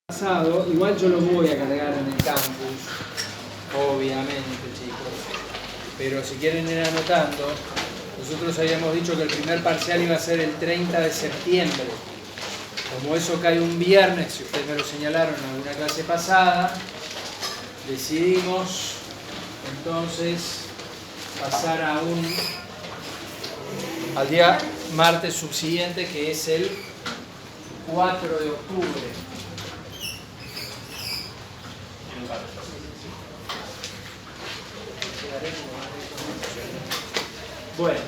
pasado, igual yo lo voy a cargar en el campus, obviamente, chicos, pero si quieren ir anotando, nosotros habíamos dicho que el primer parcial iba a ser el 30 de septiembre. Como eso cae un viernes, si ustedes me lo señalaron en alguna clase pasada, decidimos entonces pasar al día martes subsiguiente, que es el 4 de octubre. Bueno,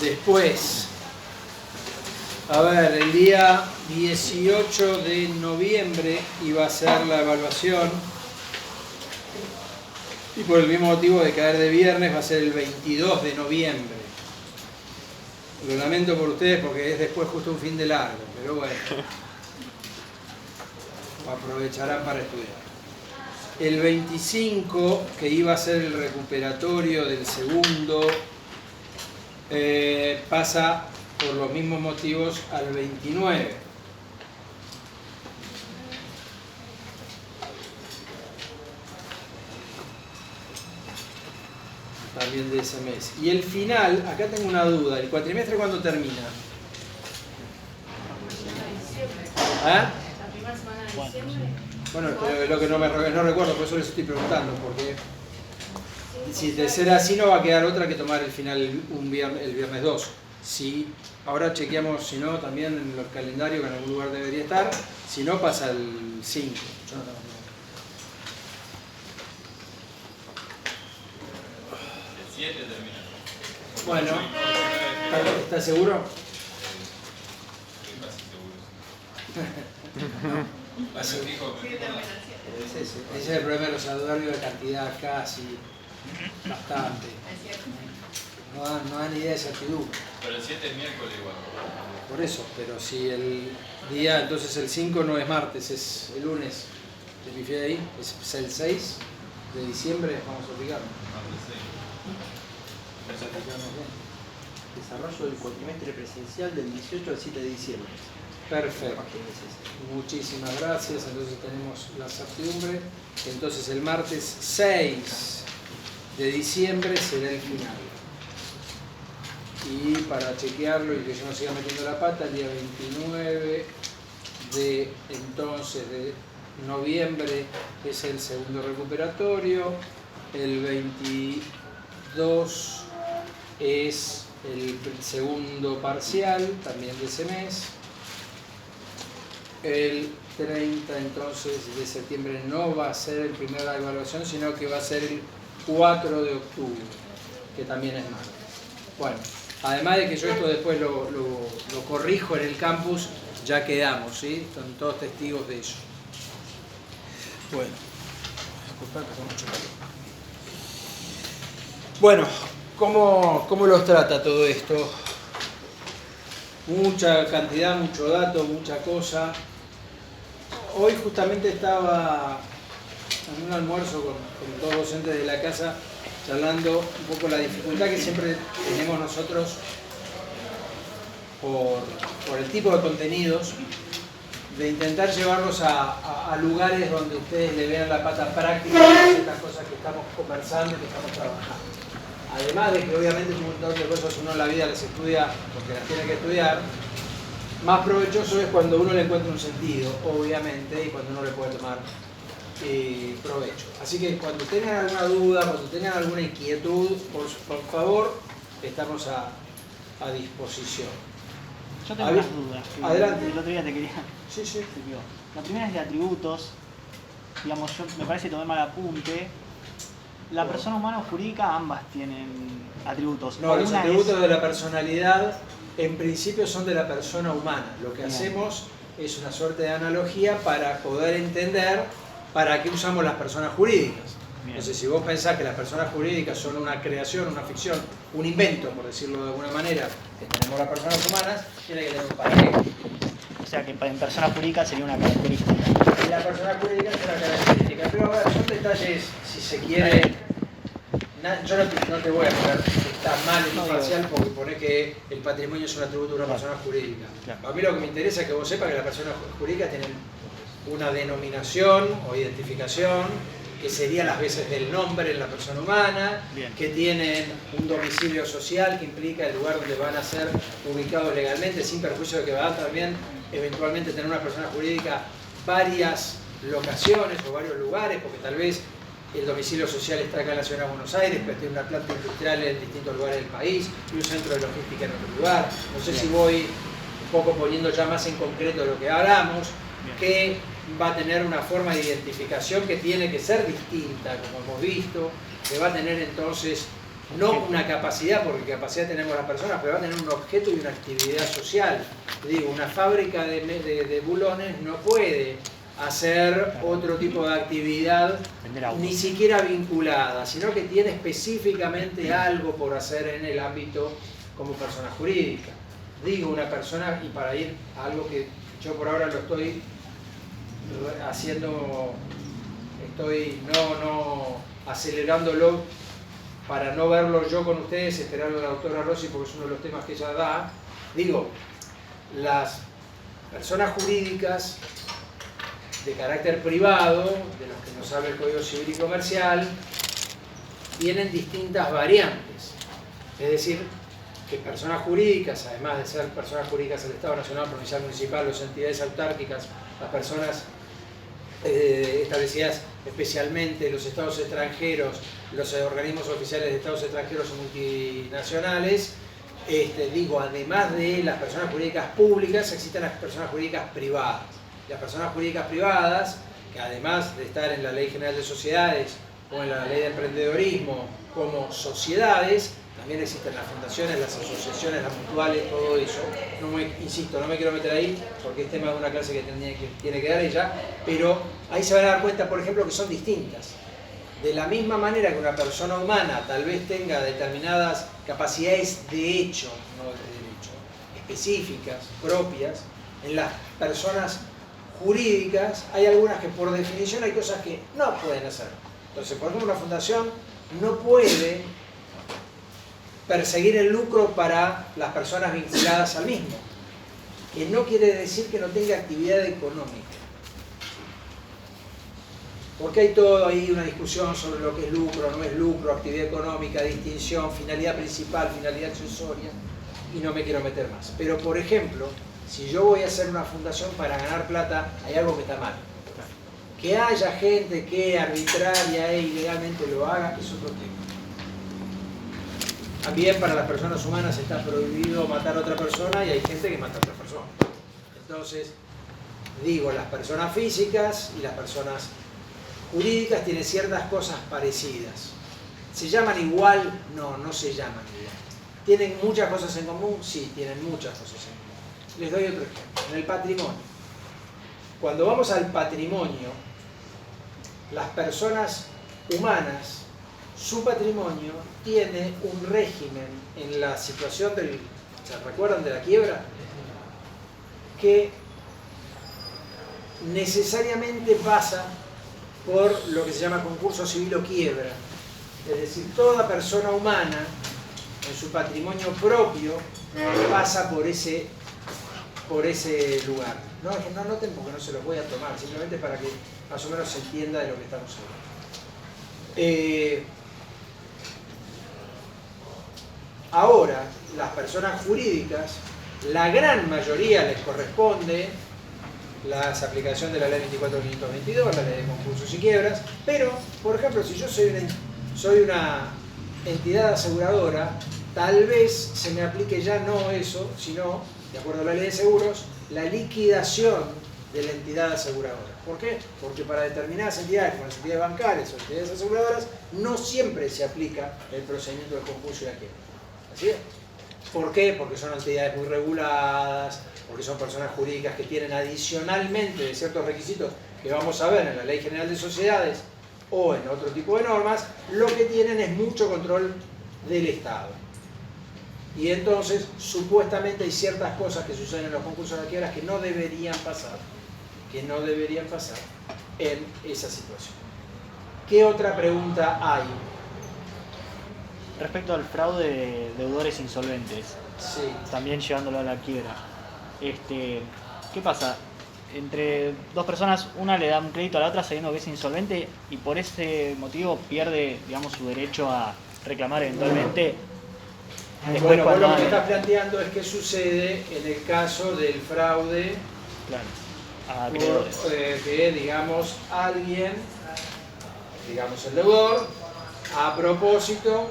después, a ver, el día 18 de noviembre iba a ser la evaluación y por el mismo motivo de caer de viernes va a ser el 22 de noviembre. Lo lamento por ustedes porque es después justo un fin de largo, pero bueno, aprovecharán para estudiar. El 25, que iba a ser el recuperatorio del segundo, pasa por los mismos motivos al 29. También de ese mes. Y el final, acá tengo una duda, ¿el cuatrimestre cuándo termina? ¿Ah? La primera semana de diciembre. Bueno, pero es lo que no recuerdo, por eso les estoy preguntando, porque si de ser así no va a quedar otra que tomar el final el viernes 2. Si ahora chequeamos, si no, también en el calendario que en algún lugar debería estar, si no pasa el 5. Yo no tengo idea. El 7 termina. Bueno, ¿estás seguro? Así dijo. Ese es el problema de los adverbios de cantidad, casi, bastante. No dan idea de certidumbre. Pero el 7 es miércoles igual. Por eso, pero si el día, entonces el 5 no es martes, es el lunes. ¿Te pifié ahí? Es el 6 de diciembre, vamos a aplicarlo. Desarrollo del cuatrimestre presencial del 18 al 7 de diciembre. Perfecto. Muchísimas gracias. Entonces tenemos la certidumbre. Entonces el martes 6 de diciembre será el final. Y para chequearlo y que yo no siga metiendo la pata, el día 29 de noviembre es el segundo recuperatorio. El 22 es el segundo parcial, también de ese mes. El 30 entonces de septiembre no va a ser el primer de la evaluación, sino que va a ser el 4 de octubre, que también es martes. Bueno, además de que yo esto después lo corrijo en el campus, ya quedamos, ¿sí? Son todos testigos de eso. Bueno, disculpad que hace mucho calor. Bueno, ¿cómo los trata todo esto? Mucha cantidad, mucho dato, mucha cosa. Hoy justamente estaba en un almuerzo con todos los docentes de la casa charlando un poco la dificultad que siempre tenemos nosotros por el tipo de contenidos, de intentar llevarlos a lugares donde ustedes le vean la pata práctica de estas cosas que estamos conversando y que estamos trabajando. Además de que obviamente un montón de cosas uno en la vida las estudia porque las tiene que estudiar, más provechoso es cuando uno le encuentra un sentido, obviamente, y cuando uno le puede tomar provecho. Así que cuando tengan alguna duda, cuando tengan alguna inquietud, por favor, estamos a disposición. Yo tengo unas dudas. Adelante. El otro día te quería... Sí. La primera es de atributos. Digamos, yo me parece que tomé mal apunte. La persona humana o jurídica, ambas tienen atributos. No, los Una atributos es... de la personalidad en principio son de la persona humana. Lo que Bien. hacemos es una suerte de analogía para poder entender para qué usamos las personas jurídicas. Bien. Entonces, si vos pensás que las personas jurídicas son una creación, una ficción, un invento, por decirlo de alguna manera, que tenemos las personas humanas, tiene que tener un paralelo. O sea que en persona jurídica sería una característica. Y la persona jurídica es una característica. Pero a ver, son detalles, si se quiere, Yo no te voy a poner que está mal en imparcial porque pone que el patrimonio es un atributo de una persona jurídica. Claro. A mí lo que me interesa es que vos sepas que las personas jurídicas tienen una denominación o identificación que sería las veces del nombre en la persona humana, Bien. que tienen un domicilio social que implica el lugar donde van a ser ubicados legalmente, sin perjuicio de que van a también eventualmente tener una persona jurídica varias locaciones o varios lugares, porque tal vez el domicilio social está acá en la ciudad de Buenos Aires, pero tiene una planta industrial en distintos lugares del país y un centro de logística en otro lugar. No sé si voy un poco poniendo ya más en concreto lo que hablamos, que va a tener una forma de identificación que tiene que ser distinta, como hemos visto, que va a tener entonces no una capacidad, porque capacidad tenemos las personas, pero va a tener un objeto y una actividad social. Digo, una fábrica de bulones no puede hacer otro tipo de actividad ni siquiera vinculada, sino que tiene específicamente algo por hacer en el ámbito como persona jurídica. Digo, una persona, y para ir a algo que yo por ahora lo estoy haciendo, estoy no acelerándolo para no verlo yo con ustedes, esperar a la doctora Rossi porque es uno de los temas que ella da. Digo, las personas jurídicas de carácter privado, de los que nos habla el Código Civil y Comercial, tienen distintas variantes. Es decir, que personas jurídicas, además de ser personas jurídicas del Estado Nacional, Provincial, Municipal, las entidades autárquicas, las personas establecidas especialmente los estados extranjeros, los organismos oficiales de estados extranjeros o multinacionales, digo, además de las personas jurídicas públicas, existen las personas jurídicas privadas. Las personas jurídicas privadas, que además de estar en la Ley General de Sociedades o en la Ley de Emprendedorismo como sociedades, también existen las fundaciones, las asociaciones, las mutuales, todo eso. Insisto, no me quiero meter ahí porque es tema de una clase que tiene que dar ella, pero ahí se van a dar cuenta, por ejemplo, que son distintas. De la misma manera que una persona humana tal vez tenga determinadas capacidades de hecho, no de derecho, específicas, propias, en las personas jurídicas hay algunas que por definición hay cosas que no pueden hacer. Entonces, por ejemplo, una fundación no puede perseguir el lucro para las personas vinculadas al mismo, que no quiere decir que no tenga actividad económica. Porque hay todo ahí una discusión sobre lo que es lucro, no es lucro, actividad económica, distinción, finalidad principal, finalidad accesoria, y no me quiero meter más. Pero, por ejemplo, si yo voy a hacer una fundación para ganar plata, hay algo que está mal. Que haya gente que arbitraria e ilegalmente lo haga es otro tema. También para las personas humanas está prohibido matar a otra persona y hay gente que mata a otra persona. Entonces, digo, las personas físicas y las personas jurídicas tienen ciertas cosas parecidas. ¿Se llaman igual? No, no se llaman igual. ¿Tienen muchas cosas en común? Sí, tienen muchas cosas en común. Les doy otro ejemplo. En el patrimonio. Cuando vamos al patrimonio, las personas humanas, su patrimonio tiene un régimen en la situación del... ¿Se recuerdan de la quiebra? Que necesariamente pasa por lo que se llama concurso civil o quiebra. Es decir, toda persona humana en su patrimonio propio pasa por ese lugar. No noten porque no se los voy a tomar, simplemente para que más o menos se entienda de lo que estamos hablando. Ahora, las personas jurídicas, la gran mayoría les corresponde la aplicación de la ley 24.522, la ley de concursos y quiebras, pero, por ejemplo, si yo soy una entidad aseguradora, tal vez se me aplique ya no eso, sino, de acuerdo a la ley de seguros, la liquidación de la entidad aseguradora. ¿Por qué? Porque para determinadas entidades, como las entidades bancarias o entidades aseguradoras, no siempre se aplica el procedimiento del concurso y la quiebra. ¿Así es? ¿Por qué? Porque son entidades muy reguladas, porque son personas jurídicas que tienen adicionalmente de ciertos requisitos que vamos a ver en la Ley General de Sociedades o en otro tipo de normas, lo que tienen es mucho control del Estado. Y entonces, supuestamente hay ciertas cosas que suceden en los concursos de quiebras que no deberían pasar en esa situación. ¿Qué otra pregunta hay? respecto al fraude de deudores insolventes, Sí. también llevándolo a la quiebra. ¿Qué pasa? Entre dos personas, una le da un crédito a la otra sabiendo que es insolvente y por ese motivo pierde, digamos, su derecho a reclamar eventualmente. Después, Bueno, vos cuando lo que hagan- estás planteando es qué sucede en el caso del fraude, Claro, a por, acreedores. que digamos alguien, digamos el deudor, a propósito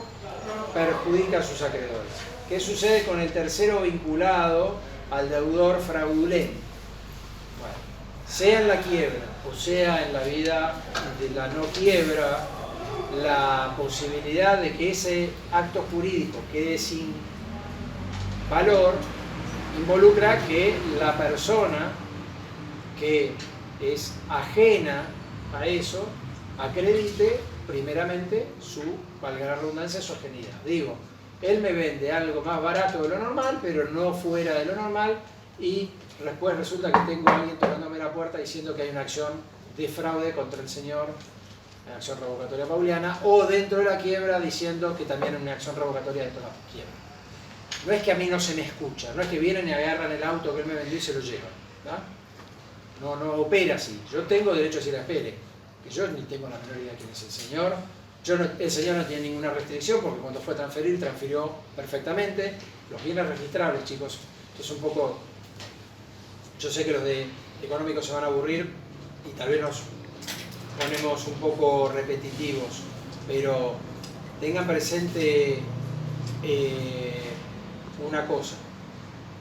perjudica a sus acreedores. ¿Qué sucede con el tercero vinculado al deudor fraudulento? Bueno, sea en la quiebra o sea en la vida de la no quiebra, la posibilidad de que ese acto jurídico quede sin valor involucra que la persona que es ajena a eso acredite primeramente su, valga la redundancia, su ajenidad. Digo, él me vende algo más barato de lo normal, pero no fuera de lo normal, y después resulta que tengo a alguien tocándome la puerta diciendo que hay una acción de fraude contra el señor, una acción revocatoria pauliana, o dentro de la quiebra diciendo que también hay una acción revocatoria dentro de la quiebra. No es que a mí no se me escucha, no es que vienen y agarran el auto que él me vendió y se lo llevan, ¿no? No opera así. Yo tengo derecho a decir, espere, que yo ni tengo la menor idea de quién es el señor. El señor no tiene ninguna restricción porque cuando fue a transferir, transfirió perfectamente. Los bienes registrables, chicos, es un poco... Yo sé que los de económicos se van a aburrir y tal vez nos ponemos un poco repetitivos, pero tengan presente una cosa.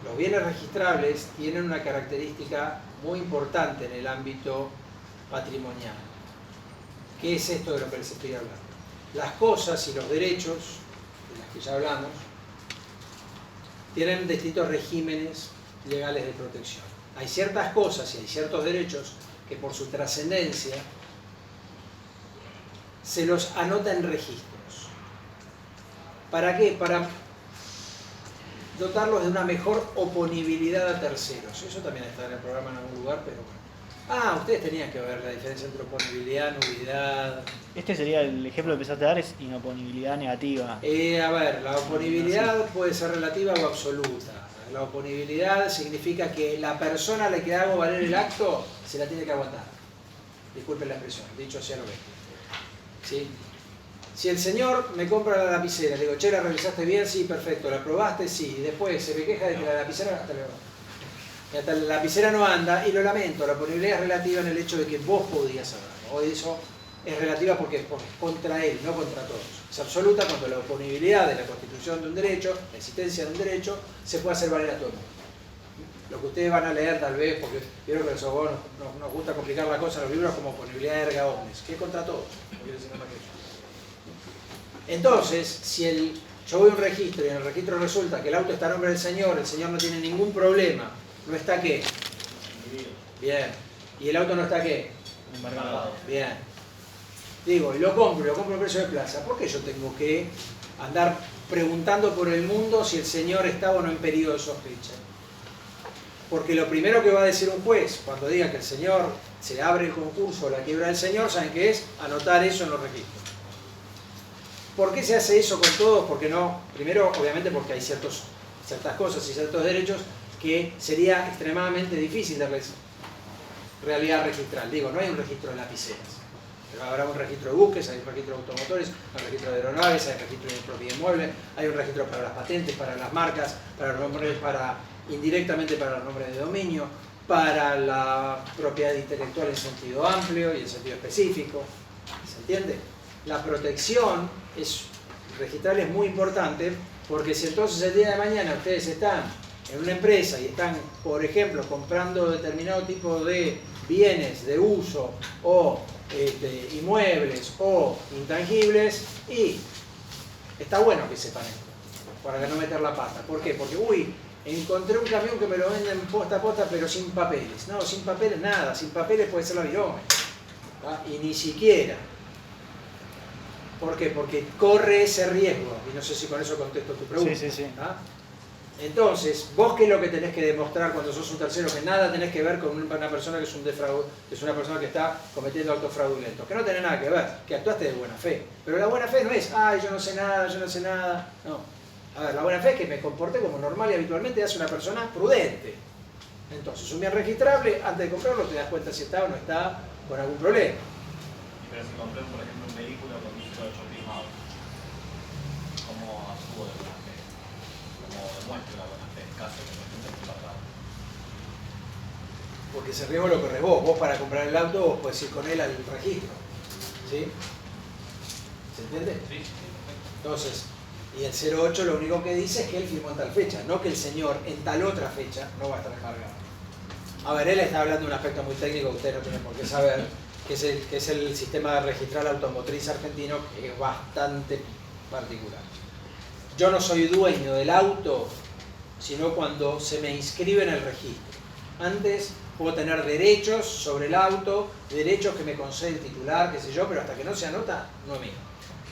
Los bienes registrables tienen una característica muy importante en el ámbito patrimonial. ¿Qué es esto de lo que les estoy hablando? Las cosas y los derechos, de las que ya hablamos, tienen distintos regímenes legales de protección. Hay ciertas cosas y hay ciertos derechos que por su trascendencia se los anota en registros. ¿Para qué? Para dotarlos de una mejor oponibilidad a terceros. Eso también está en el programa en algún lugar, pero bueno. Ah, ustedes tenían que ver la diferencia entre oponibilidad, nulidad. Este sería el ejemplo que empezaste a dar, es inoponibilidad negativa. A ver, la oponibilidad puede ser relativa o absoluta. La oponibilidad significa que la persona a la que hago valer el acto se la tiene que aguantar. Disculpen la expresión, dicho sea lo bestia. ¿Sí? Si el señor me compra la lapicera, le digo, che, ¿la revisaste bien? Sí, perfecto. ¿La probaste? Sí. Y después se me queja de que la lapicera hasta la lapicera no anda, y lo lamento, la oponibilidad es relativa en el hecho de que vos podías saberlo. O eso es relativa porque es contra él, no contra todos. Es absoluta cuando la oponibilidad de la constitución de un derecho, la existencia de un derecho, se puede hacer valer a todo el mundo. Lo que ustedes van a leer tal vez, porque vieron que a los abogados nos gusta complicar la cosa en los libros como oponibilidad erga omnes, que es contra todos. No quiero decir nada más que eso. Entonces, si yo voy a un registro y en el registro resulta que el auto está a nombre del señor, el señor no tiene ningún problema, ¿no está qué? Bien. ¿Y el auto no está qué? Embargado. Bien. Digo, y lo compro a precio de plaza. ¿Por qué yo tengo que andar preguntando por el mundo si el señor está o no en periodo de sospecha? Porque lo primero que va a decir un juez cuando diga que el señor se abre el concurso o la quiebra del señor, ¿saben qué es? Anotar eso en los registros. ¿Por qué se hace eso con todos? Porque no, primero, obviamente porque hay ciertas cosas y ciertos derechos que sería extremadamente difícil de realidad registral. Digo, no hay un registro de lapiceras, pero habrá un registro de buques, hay un registro de automotores, hay un registro de aeronaves, hay un registro de propiedad inmueble, hay un registro para las patentes, para las marcas, para los nombres, indirectamente para los nombres de dominio, para la propiedad intelectual en sentido amplio y en sentido específico. ¿Se entiende? La protección registral es muy importante, porque si entonces el día de mañana ustedes están en una empresa y están, por ejemplo, comprando determinado tipo de bienes de uso o inmuebles o intangibles, y está bueno que sepan esto, para no meter la pata. ¿Por qué? Porque, encontré un camión que me lo venden posta a posta, pero sin papeles. No, sin papeles nada, sin papeles puede ser la virome. Y ni siquiera. ¿Por qué? Porque corre ese riesgo. Y no sé si con eso contesto tu pregunta. Sí. Entonces, vos qué es lo que tenés que demostrar cuando sos un tercero, que nada tenés que ver con una persona que es un que es una persona que está cometiendo actos fraudulentos, que no tenés nada que ver, que actuaste de buena fe. Pero la buena fe no es, ay, yo no sé nada, yo no sé nada. No. A ver, la buena fe es que me comporté como normal y habitualmente hace una persona prudente. Entonces, un bien registrable, antes de comprarlo te das cuenta si está o no está con algún problema. Pero si compré, por ejemplo, un vehículo con un 08 primado, ¿cómo actúo de buena fe? ¿Cómo demuestro la buena fe en caso de que me esté embargado? Porque ese riesgo lo corres vos. Vos para comprar el auto, vos podés ir con él al registro. ¿Sí? ¿Se entiende? Sí. Entonces, y el 08 lo único que dice es que él firmó en tal fecha, no que el señor en tal otra fecha no va a estar embargado. A ver, él está hablando de un aspecto muy técnico que ustedes no tienen por qué saber, que es el sistema de registral automotriz argentino, que es bastante particular. Yo no soy dueño del auto, sino cuando se me inscribe en el registro. Antes puedo tener derechos sobre el auto, derechos que me concede el titular, qué sé yo, pero hasta que no se anota, no es mío.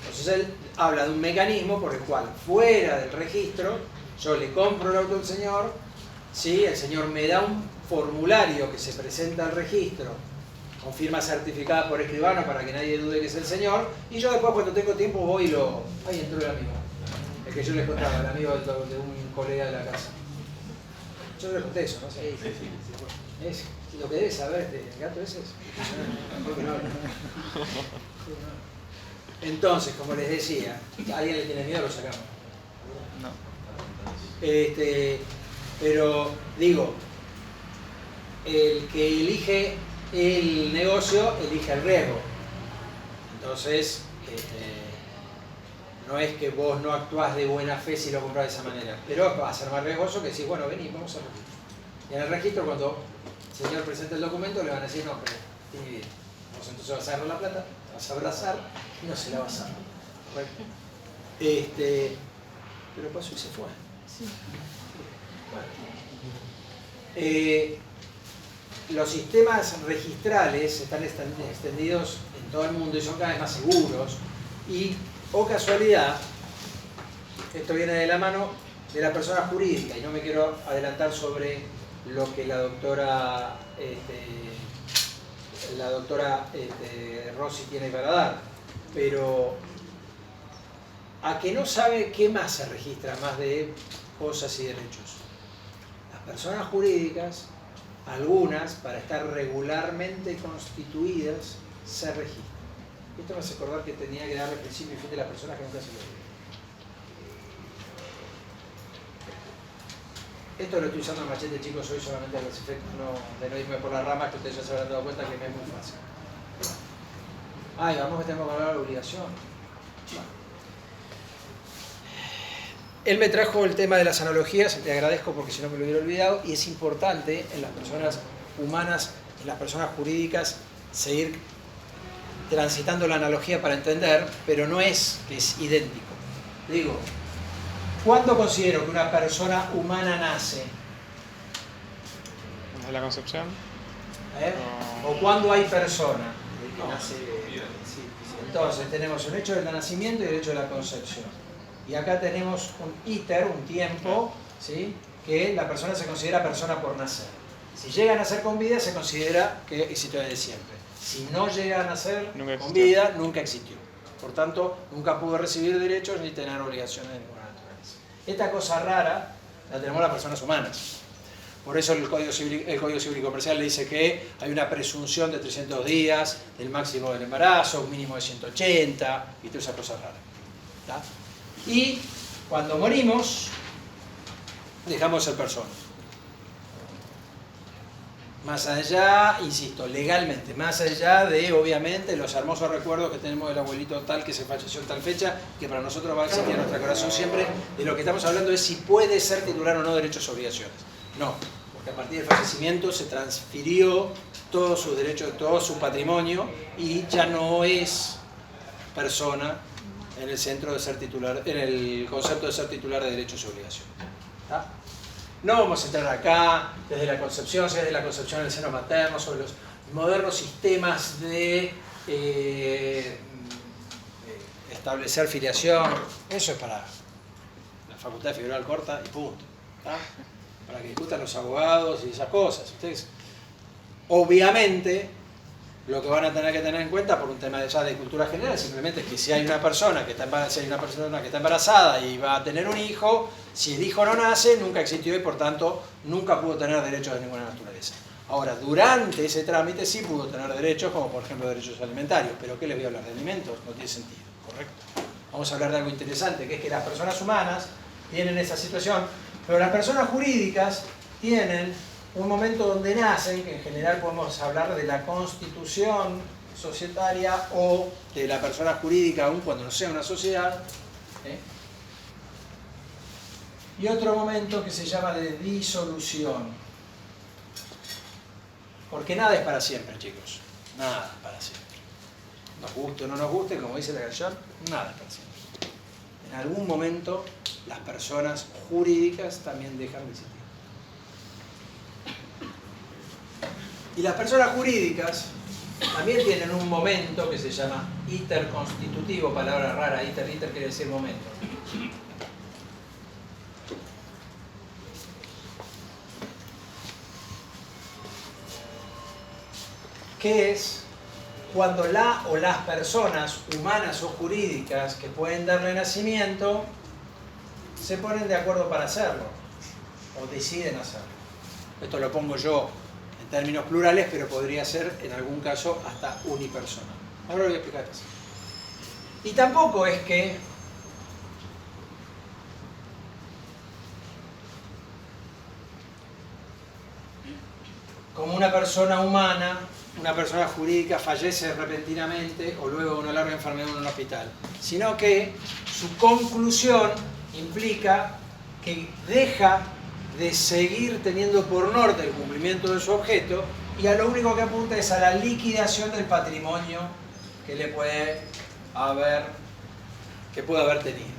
Entonces él habla de un mecanismo por el cual, fuera del registro, yo le compro el auto al señor, ¿sí? El señor me da un formulario que se presenta al registro, con firma certificada por escribano para que nadie dude que es el señor, y yo después cuando tengo tiempo voy y lo... Ahí entró el amigo, el que yo les contaba, el amigo de un colega de la casa. Yo les conté eso, ¿no? Sí. Es lo que debe saber este gato ese es porque no habla. Entonces, como les decía, ¿a alguien le tiene miedo? Lo sacamos. No. Pero digo, el que elige el negocio elige el riesgo. Entonces, no es que vos no actuás de buena fe si lo compras de esa manera, pero va a ser más riesgoso que decir, bueno, vení, vamos al registro. Y en el registro, cuando el señor presenta el documento, le van a decir, no, pero tiene bien. Vos entonces vas a agarrar la plata, te vas a abrazar y no se la vas a dar. ¿Correcto? Pero pasó y se fue. Sí. Bueno. Los sistemas registrales están extendidos en todo el mundo y son cada vez más seguros. Y, o casualidad, esto viene de la mano de la persona jurídica, y no me quiero adelantar sobre lo que la doctora Rossi tiene para dar, pero a que no sabe qué más se registra, más de cosas y derechos. Las personas jurídicas, algunas, para estar regularmente constituidas, se registran. Esto me hace acordar que tenía que darle principio y fin de las personas que nunca se lo dieron. Esto lo estoy usando en machete, chicos, hoy solamente a los efectos de no irme por las ramas, que ustedes ya se habrán dado cuenta que me es muy fácil. Ay, vamos a tener que hablar de la obligación. Él me trajo el tema de las analogías, le agradezco porque si no me lo hubiera olvidado, y es importante en las personas humanas, en las personas jurídicas, seguir transitando la analogía para entender, pero no es que es idéntico. Digo, ¿cuándo considero que una persona humana nace? ¿Desde la concepción? ¿O cuándo hay persona? No, Nace. bien. Entonces tenemos el hecho del nacimiento y el hecho de la concepción. Y acá tenemos un íter, un tiempo, ¿sí? Que la persona se considera persona por nacer. Si llega a nacer con vida, se considera que existió desde siempre. Si no llega a nacer con vida, nunca existió. Por tanto, nunca pudo recibir derechos ni tener obligaciones de ninguna naturaleza. Esta cosa rara la tenemos las personas humanas. Por eso el Código Civil y Comercial le dice que hay una presunción de 300 días del máximo del embarazo, un mínimo de 180 y todas esas cosas raras. ¿Tá? Y cuando morimos, dejamos de ser personas. Más allá, insisto, legalmente, más allá de, obviamente, los hermosos recuerdos que tenemos del abuelito tal que se falleció en tal fecha, que para nosotros va a existir en nuestro corazón siempre, de lo que estamos hablando es si puede ser titular o no de derechos o obligaciones. No, porque a partir del fallecimiento se transfirió todos sus derechos, todo su patrimonio y ya no es persona en el centro de ser titular, en el concepto de ser titular de derechos y obligaciones. ¿Tá? No vamos a entrar acá desde la concepción del seno materno, sobre los modernos sistemas de establecer filiación. Eso es para la facultad federal corta y punto. ¿tá? Para que discutan los abogados y esas cosas. Ustedes, obviamente, lo que van a tener que tener en cuenta por un tema ya de cultura general simplemente es que si hay una persona que está embarazada y va a tener un hijo, si el hijo no nace, nunca existió y por tanto nunca pudo tener derechos de ninguna naturaleza. Ahora, durante ese trámite sí pudo tener derechos, como por ejemplo derechos alimentarios, pero ¿qué les voy a hablar? ¿De alimentos? No tiene sentido, ¿correcto? Vamos a hablar de algo interesante, que es que las personas humanas tienen esa situación, pero las personas jurídicas tienen un momento donde nacen, que en general podemos hablar de la constitución societaria o de la persona jurídica, aun cuando no sea una sociedad, y otro momento que se llama de disolución. Porque nada es para siempre, chicos. Nada es para siempre. Nos guste o no nos guste, como dice la canción, nada es para siempre. En algún momento las personas jurídicas también dejan de existir. Y las personas jurídicas también tienen un momento que se llama iter constitutivo, palabra rara, iter quiere decir momento. Que es cuando la o las personas humanas o jurídicas que pueden darle nacimiento se ponen de acuerdo para hacerlo o deciden hacerlo. Esto lo pongo yo en términos plurales, pero podría ser en algún caso hasta unipersonal. Ahora lo voy a explicar así. Y tampoco es que como una persona humana, una persona jurídica fallece repentinamente o luego de una larga enfermedad en un hospital, sino que su conclusión implica que deja de seguir teniendo por norte el cumplimiento de su objeto y a lo único que apunta es a la liquidación del patrimonio que le puede haber tenido.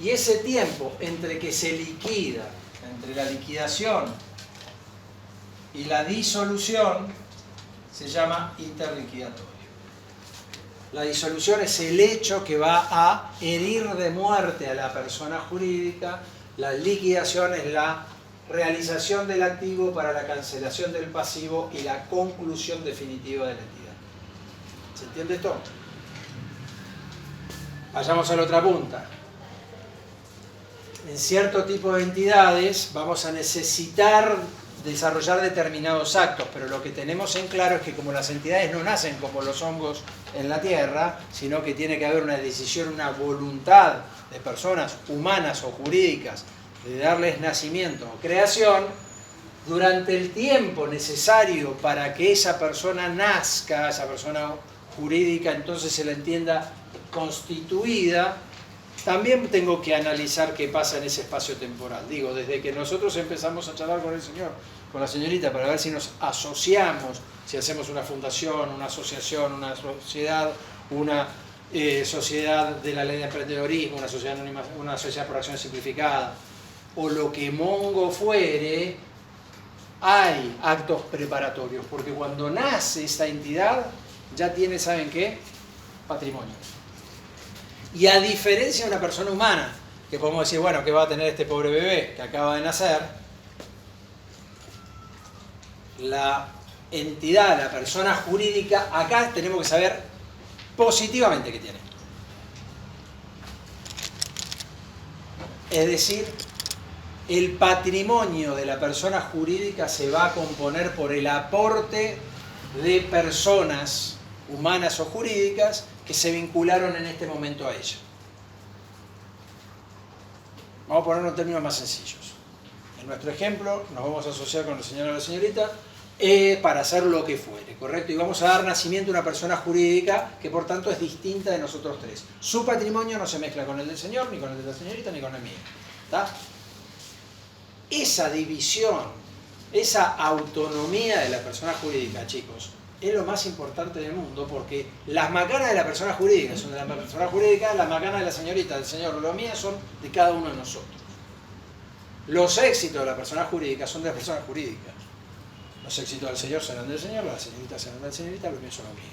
Y ese tiempo entre que se liquida, entre la liquidación y la disolución, se llama interliquidatorio. La disolución es el hecho que va a herir de muerte a la persona jurídica. La liquidación es la realización del activo para la cancelación del pasivo y la conclusión definitiva de la entidad. ¿Se entiende esto? Vayamos a la otra punta. En cierto tipo de entidades vamos a necesitar desarrollar determinados actos, pero lo que tenemos en claro es que como las entidades no nacen como los hongos en la tierra, sino que tiene que haber una decisión, una voluntad de personas humanas o jurídicas de darles nacimiento o creación, durante el tiempo necesario para que esa persona nazca, esa persona jurídica entonces se la entienda constituida, también tengo que analizar qué pasa en ese espacio temporal. Digo, desde que nosotros empezamos a charlar con el señor, con la señorita, para ver si nos asociamos, si hacemos una fundación, una asociación, una sociedad, una sociedad de la ley de emprendedorismo, una sociedad anónima, una sociedad por acción simplificada, o lo que mongo fuere, hay actos preparatorios, porque cuando nace esa entidad, ya tiene, ¿saben qué? Patrimonio. Y a diferencia de una persona humana, que podemos decir, bueno, ¿qué va a tener este pobre bebé que acaba de nacer? La entidad, la persona jurídica, acá tenemos que saber positivamente qué tiene. Es decir, el patrimonio de la persona jurídica se va a componer por el aporte de personas humanas o jurídicas que se vincularon en este momento a ella. Vamos a ponerlo en términos más sencillos. En nuestro ejemplo, nos vamos a asociar con el señor o la señorita para hacer lo que fuere, ¿correcto? Y vamos a dar nacimiento a una persona jurídica que por tanto es distinta de nosotros tres. Su patrimonio no se mezcla con el del señor, ni con el de la señorita, ni con el mío. ¿Está? Esa división, esa autonomía de la persona jurídica, chicos, es lo más importante del mundo, porque las macanas de la persona jurídica son de la persona jurídica, las macanas de la señorita, del señor, lo mías son de cada uno de nosotros. Los éxitos de la persona jurídica son de la persona jurídica. Los éxitos del señor serán del señor, las señoritas serán de la señorita, los míos son los míos.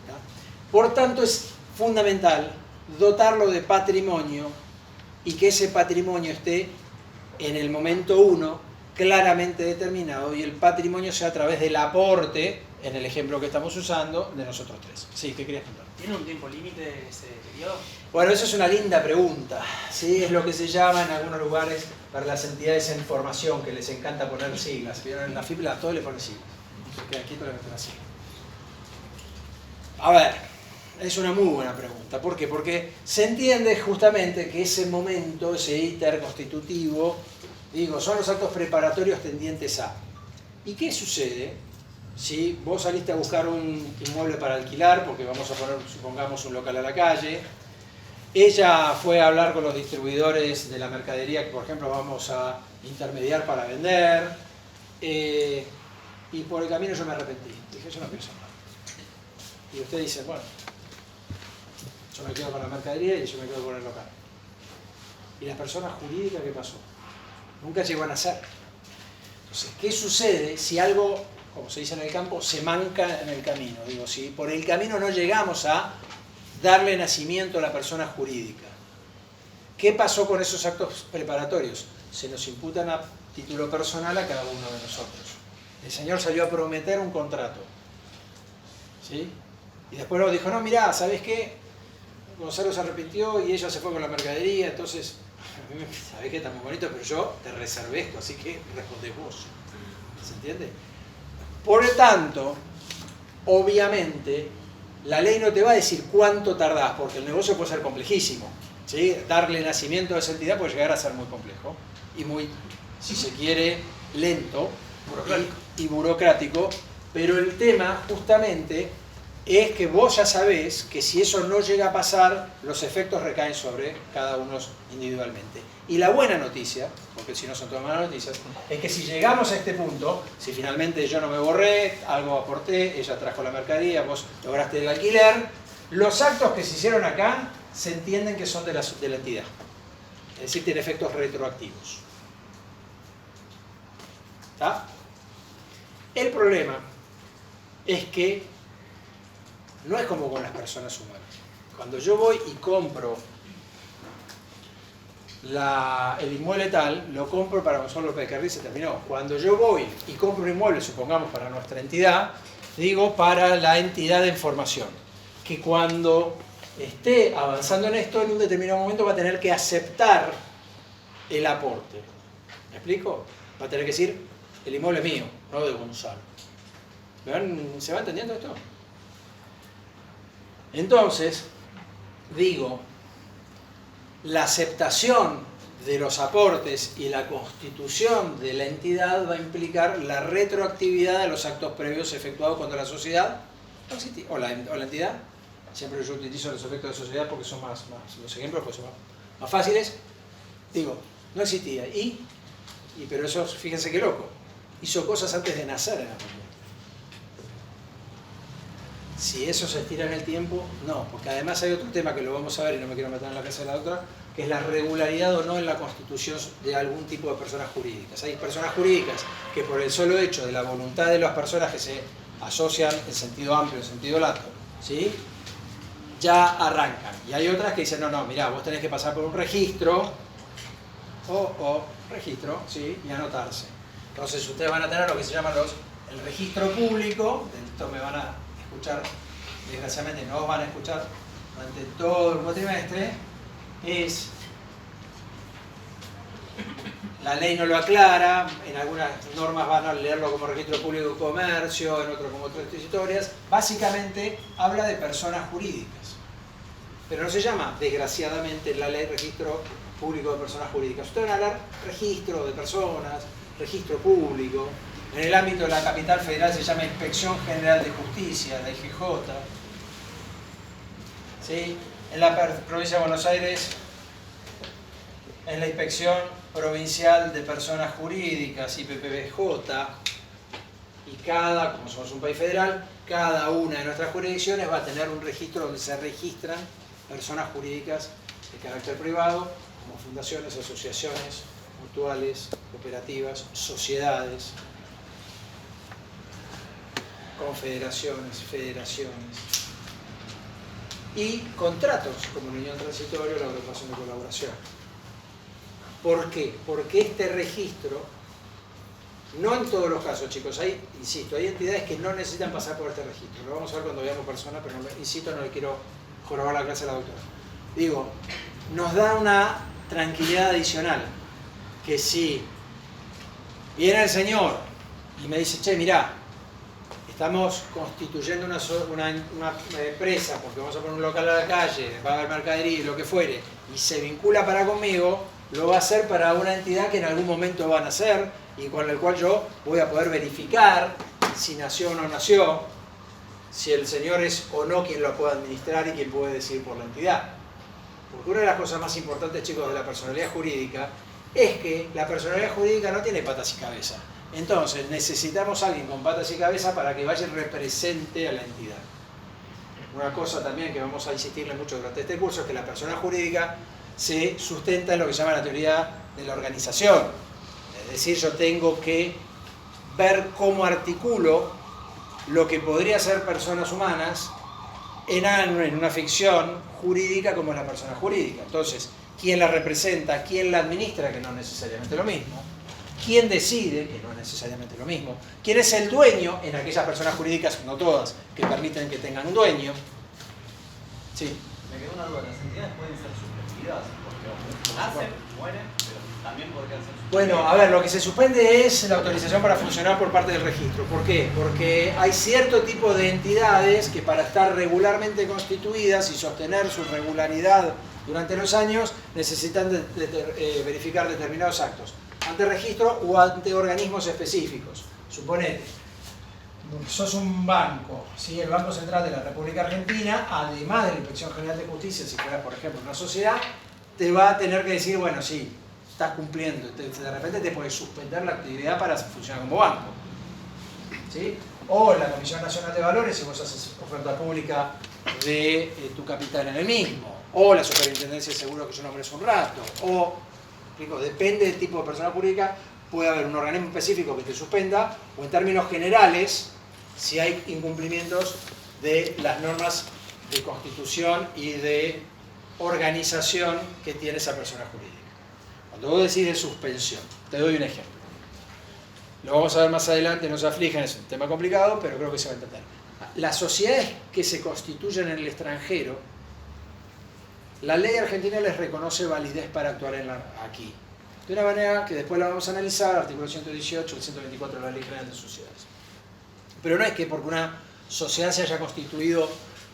¿Ya? Por tanto, es fundamental dotarlo de patrimonio y que ese patrimonio esté en el momento 1, claramente determinado, y el patrimonio sea a través del aporte, en el ejemplo que estamos usando, de nosotros tres. Sí, ¿qué querías contar? ¿Tiene un tiempo límite ese periodo? Bueno, eso es una linda pregunta. ¿Sí? Es lo que se llama en algunos lugares para las entidades en formación, que les encanta poner siglas. ¿Vieron? En la FIP a todos le ponen siglas. Se queda quieto, le meten así. A ver, es una muy buena pregunta. ¿Por qué? Porque se entiende justamente que ese momento, ese íter constitutivo, digo, son los actos preparatorios tendientes a. ¿Y qué sucede si vos saliste a buscar un inmueble para alquilar, porque vamos a poner, supongamos, un local a la calle? Ella fue a hablar con los distribuidores de la mercadería que, por ejemplo, vamos a intermediar para vender, y por el camino yo me arrepentí. Dije, yo no quiero saber nada. Y usted dice, bueno, yo me quedo con la mercadería y yo me quedo con el local. ¿Y la persona jurídica qué pasó? Nunca llegó a nacer. Entonces, ¿qué sucede si algo, como se dice en el campo, se manca en el camino? Digo, si por el camino no llegamos a darle nacimiento a la persona jurídica. ¿Qué pasó con esos actos preparatorios? Se nos imputan a título personal a cada uno de nosotros. El señor salió a prometer un contrato. ¿Sí? Y después nos dijo, no, mirá, ¿sabés qué? Gonzalo se arrepintió y ella se fue con la mercadería, entonces, ¿sabés qué? Está muy bonito, pero yo te reservé esto, así que respondés vos. ¿Se entiende? Por lo tanto, obviamente, la ley no te va a decir cuánto tardás, porque el negocio puede ser complejísimo. ¿Sí? Darle nacimiento a esa entidad puede llegar a ser muy complejo y muy, si se quiere, lento y burocrático, pero el tema justamente es que vos ya sabés que si eso no llega a pasar, los efectos recaen sobre cada uno individualmente. Y la buena noticia, porque si no son todas malas noticias, es que si llegamos a este punto, si finalmente yo no me borré, algo aporté, ella trajo la mercadería, vos lograste el alquiler, los actos que se hicieron acá se entienden que son de la entidad. Es decir, tienen efectos retroactivos. ¿Está? El problema es que no es como con las personas humanas. Cuando yo voy y compro el inmueble tal, lo compro para Gonzalo López de Carril, se terminó. Cuando yo voy y compro un inmueble, supongamos para nuestra entidad, digo para la entidad en formación, que cuando esté avanzando en esto, en un determinado momento va a tener que aceptar el aporte. ¿Me explico? Va a tener que decir, el inmueble es mío, no de Gonzalo. ¿Se va entendiendo esto? Entonces, digo, la aceptación de los aportes y la constitución de la entidad va a implicar la retroactividad de los actos previos efectuados contra la sociedad o la entidad. Siempre yo utilizo los efectos de sociedad porque son más los ejemplos pues son más fáciles. Digo, no existía. Pero eso, fíjense qué loco, hizo cosas antes de nacer en la familia. Si eso se estira en el tiempo, no, porque además hay otro tema que lo vamos a ver y no me quiero meter en la cabeza de la otra, que es la regularidad o no en la constitución de algún tipo de personas jurídicas. Hay personas jurídicas que por el solo hecho de la voluntad de las personas que se asocian en sentido amplio, en sentido lato, ¿sí? Ya arrancan. Y hay otras que dicen, no, mirá, vos tenés que pasar por un registro, registro, ¿sí? Y anotarse. Entonces ustedes van a tener lo que se llama el registro público, de esto me van a escuchar, desgraciadamente no van a escuchar durante todo el cuatrimestre, es la ley no lo aclara, en algunas normas van a leerlo como registro público de comercio, en otros como otras historias, básicamente habla de personas jurídicas, pero no se llama desgraciadamente la ley registro público de personas jurídicas. Ustedes van a hablar registro de personas, registro público. En el ámbito de la capital federal se llama Inspección General de Justicia, la IGJ. ¿Sí? En la provincia de Buenos Aires es la Inspección Provincial de Personas Jurídicas, IPPBJ. Y como somos un país federal, cada una de nuestras jurisdicciones va a tener un registro donde se registran personas jurídicas de carácter privado, como fundaciones, asociaciones, mutuales, cooperativas, sociedades, confederaciones, federaciones y contratos como la unión transitoria o la agrupación de colaboración. ¿Por qué? Porque este registro, no en todos los casos, chicos, hay, insisto, hay entidades que no necesitan pasar por este registro. Lo vamos a ver cuando veamos personas, pero insisto, no le quiero jorobar la clase a la doctora. Digo, nos da una tranquilidad adicional, que si viene el señor y me dice, che, mirá, estamos constituyendo una empresa porque vamos a poner un local a la calle, va a haber mercadería y lo que fuere, y se vincula para conmigo, lo va a hacer para una entidad que en algún momento va a nacer y con el cual yo voy a poder verificar si nació o no nació, si el señor es o no quien lo puede administrar y quien puede decidir por la entidad. Porque una de las cosas más importantes, chicos, de la personalidad jurídica es que la personalidad jurídica no tiene patas y cabeza. Entonces necesitamos a alguien con patas y cabeza para que vaya y represente a la entidad. Una cosa también que vamos a insistirle mucho durante este curso es que la persona jurídica se sustenta en lo que se llama la teoría de la organización. Es decir, yo tengo que ver cómo articulo lo que podría ser personas humanas en una ficción jurídica como es la persona jurídica. Entonces, ¿quién la representa? ¿Quién la administra? Que no es necesariamente lo mismo. ¿Quién decide? Que no es necesariamente lo mismo. ¿Quién es el dueño? En aquellas personas jurídicas, no todas, que permiten que tengan un dueño. Sí. Me quedó una duda, las entidades pueden ser suspendidas, porque nacen, mueren, pero también podrían ser suspendidas. Bueno, a ver, lo que se suspende es la autorización para funcionar por parte del registro. ¿Por qué? Porque hay cierto tipo de entidades que para estar regularmente constituidas y sostener su regularidad durante los años necesitan verificar determinados actos ante registro o ante organismos específicos. Suponete, sos un banco, ¿sí? El Banco Central de la República Argentina, además de la Inspección General de Justicia, si fuera, por ejemplo, una sociedad, te va a tener que decir, bueno, sí, estás cumpliendo. De repente te puede suspender la actividad para funcionar como banco. ¿Sí? O la Comisión Nacional de Valores, si vos haces oferta pública de tu capital en el mismo. O la Superintendencia de Seguros, que yo nombré hace un rato. O, digo, depende del tipo de persona jurídica, puede haber un organismo específico que te suspenda, o en términos generales, si hay incumplimientos de las normas de constitución y de organización que tiene esa persona jurídica. Cuando vos decís de suspensión, te doy un ejemplo. Lo vamos a ver más adelante, no se aflijan, es un tema complicado, pero creo que se va a entender. Las sociedades que se constituyen en el extranjero, la ley argentina les reconoce validez para actuar aquí. De una manera que después la vamos a analizar, artículo 118, el 124 de la Ley General de Sociedades. Pero no es que porque una sociedad se haya constituido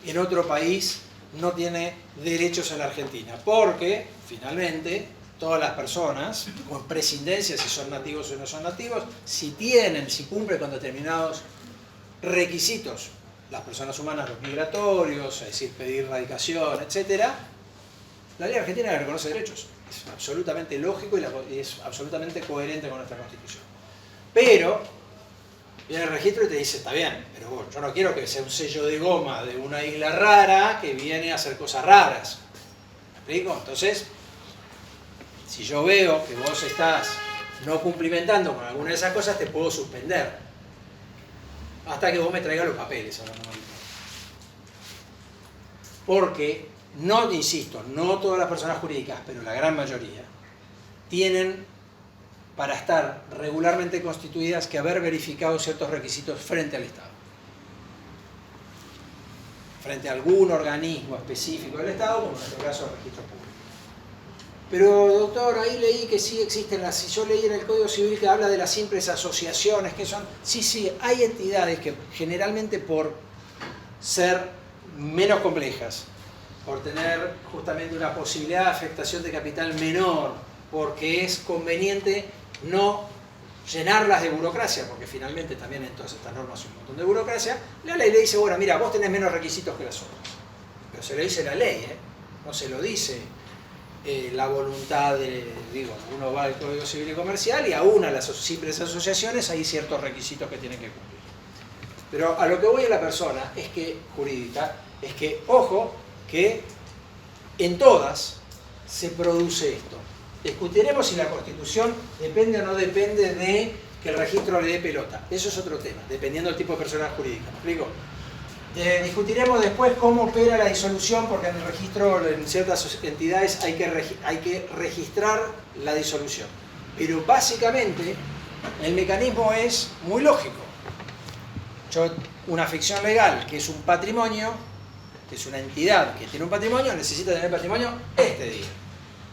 en otro país no tiene derechos en la Argentina, porque finalmente todas las personas, con prescindencia si son nativos o no son nativos, si cumplen con determinados requisitos, las personas humanas, los migratorios, es decir, pedir radicación, etc., la ley argentina le reconoce derechos. Es absolutamente lógico y es absolutamente coherente con nuestra Constitución. Pero viene el registro y te dice, está bien, pero bueno, yo no quiero que sea un sello de goma de una isla rara que viene a hacer cosas raras. ¿Me explico? Entonces, si yo veo que vos estás no cumplimentando con alguna de esas cosas, te puedo suspender. Hasta que vos me traigas los papeles. Porque, no, insisto, no todas las personas jurídicas, pero la gran mayoría, tienen para estar regularmente constituidas que haber verificado ciertos requisitos frente al Estado. Frente a algún organismo específico del Estado, como en nuestro caso el registro público. Pero, doctor, ahí leí que sí existen si yo leí en el Código Civil que habla de las simples asociaciones, que son... Sí, hay entidades que generalmente por ser menos complejas, por tener justamente una posibilidad de afectación de capital menor, porque es conveniente no llenarlas de burocracia, porque finalmente también en todas estas normas hay un montón de burocracia, la ley le dice, bueno, mira, vos tenés menos requisitos que las otras. Pero se lo dice la ley, no se lo dice la voluntad uno va al Código Civil y Comercial y aún a las simples asociaciones hay ciertos requisitos que tienen que cumplir. Pero a lo que voy a la persona jurídica, es que, ojo, que en todas se produce esto. Discutiremos si la Constitución depende o no depende de que el registro le dé pelota. Eso es otro tema, dependiendo del tipo de persona jurídica. ¿Me explico? Discutiremos después cómo opera la disolución, porque en el registro, en ciertas entidades, hay que registrar la disolución. Pero básicamente, el mecanismo es muy lógico. Una ficción legal, que es un patrimonio, que es una entidad que tiene un patrimonio, necesita tener patrimonio este día.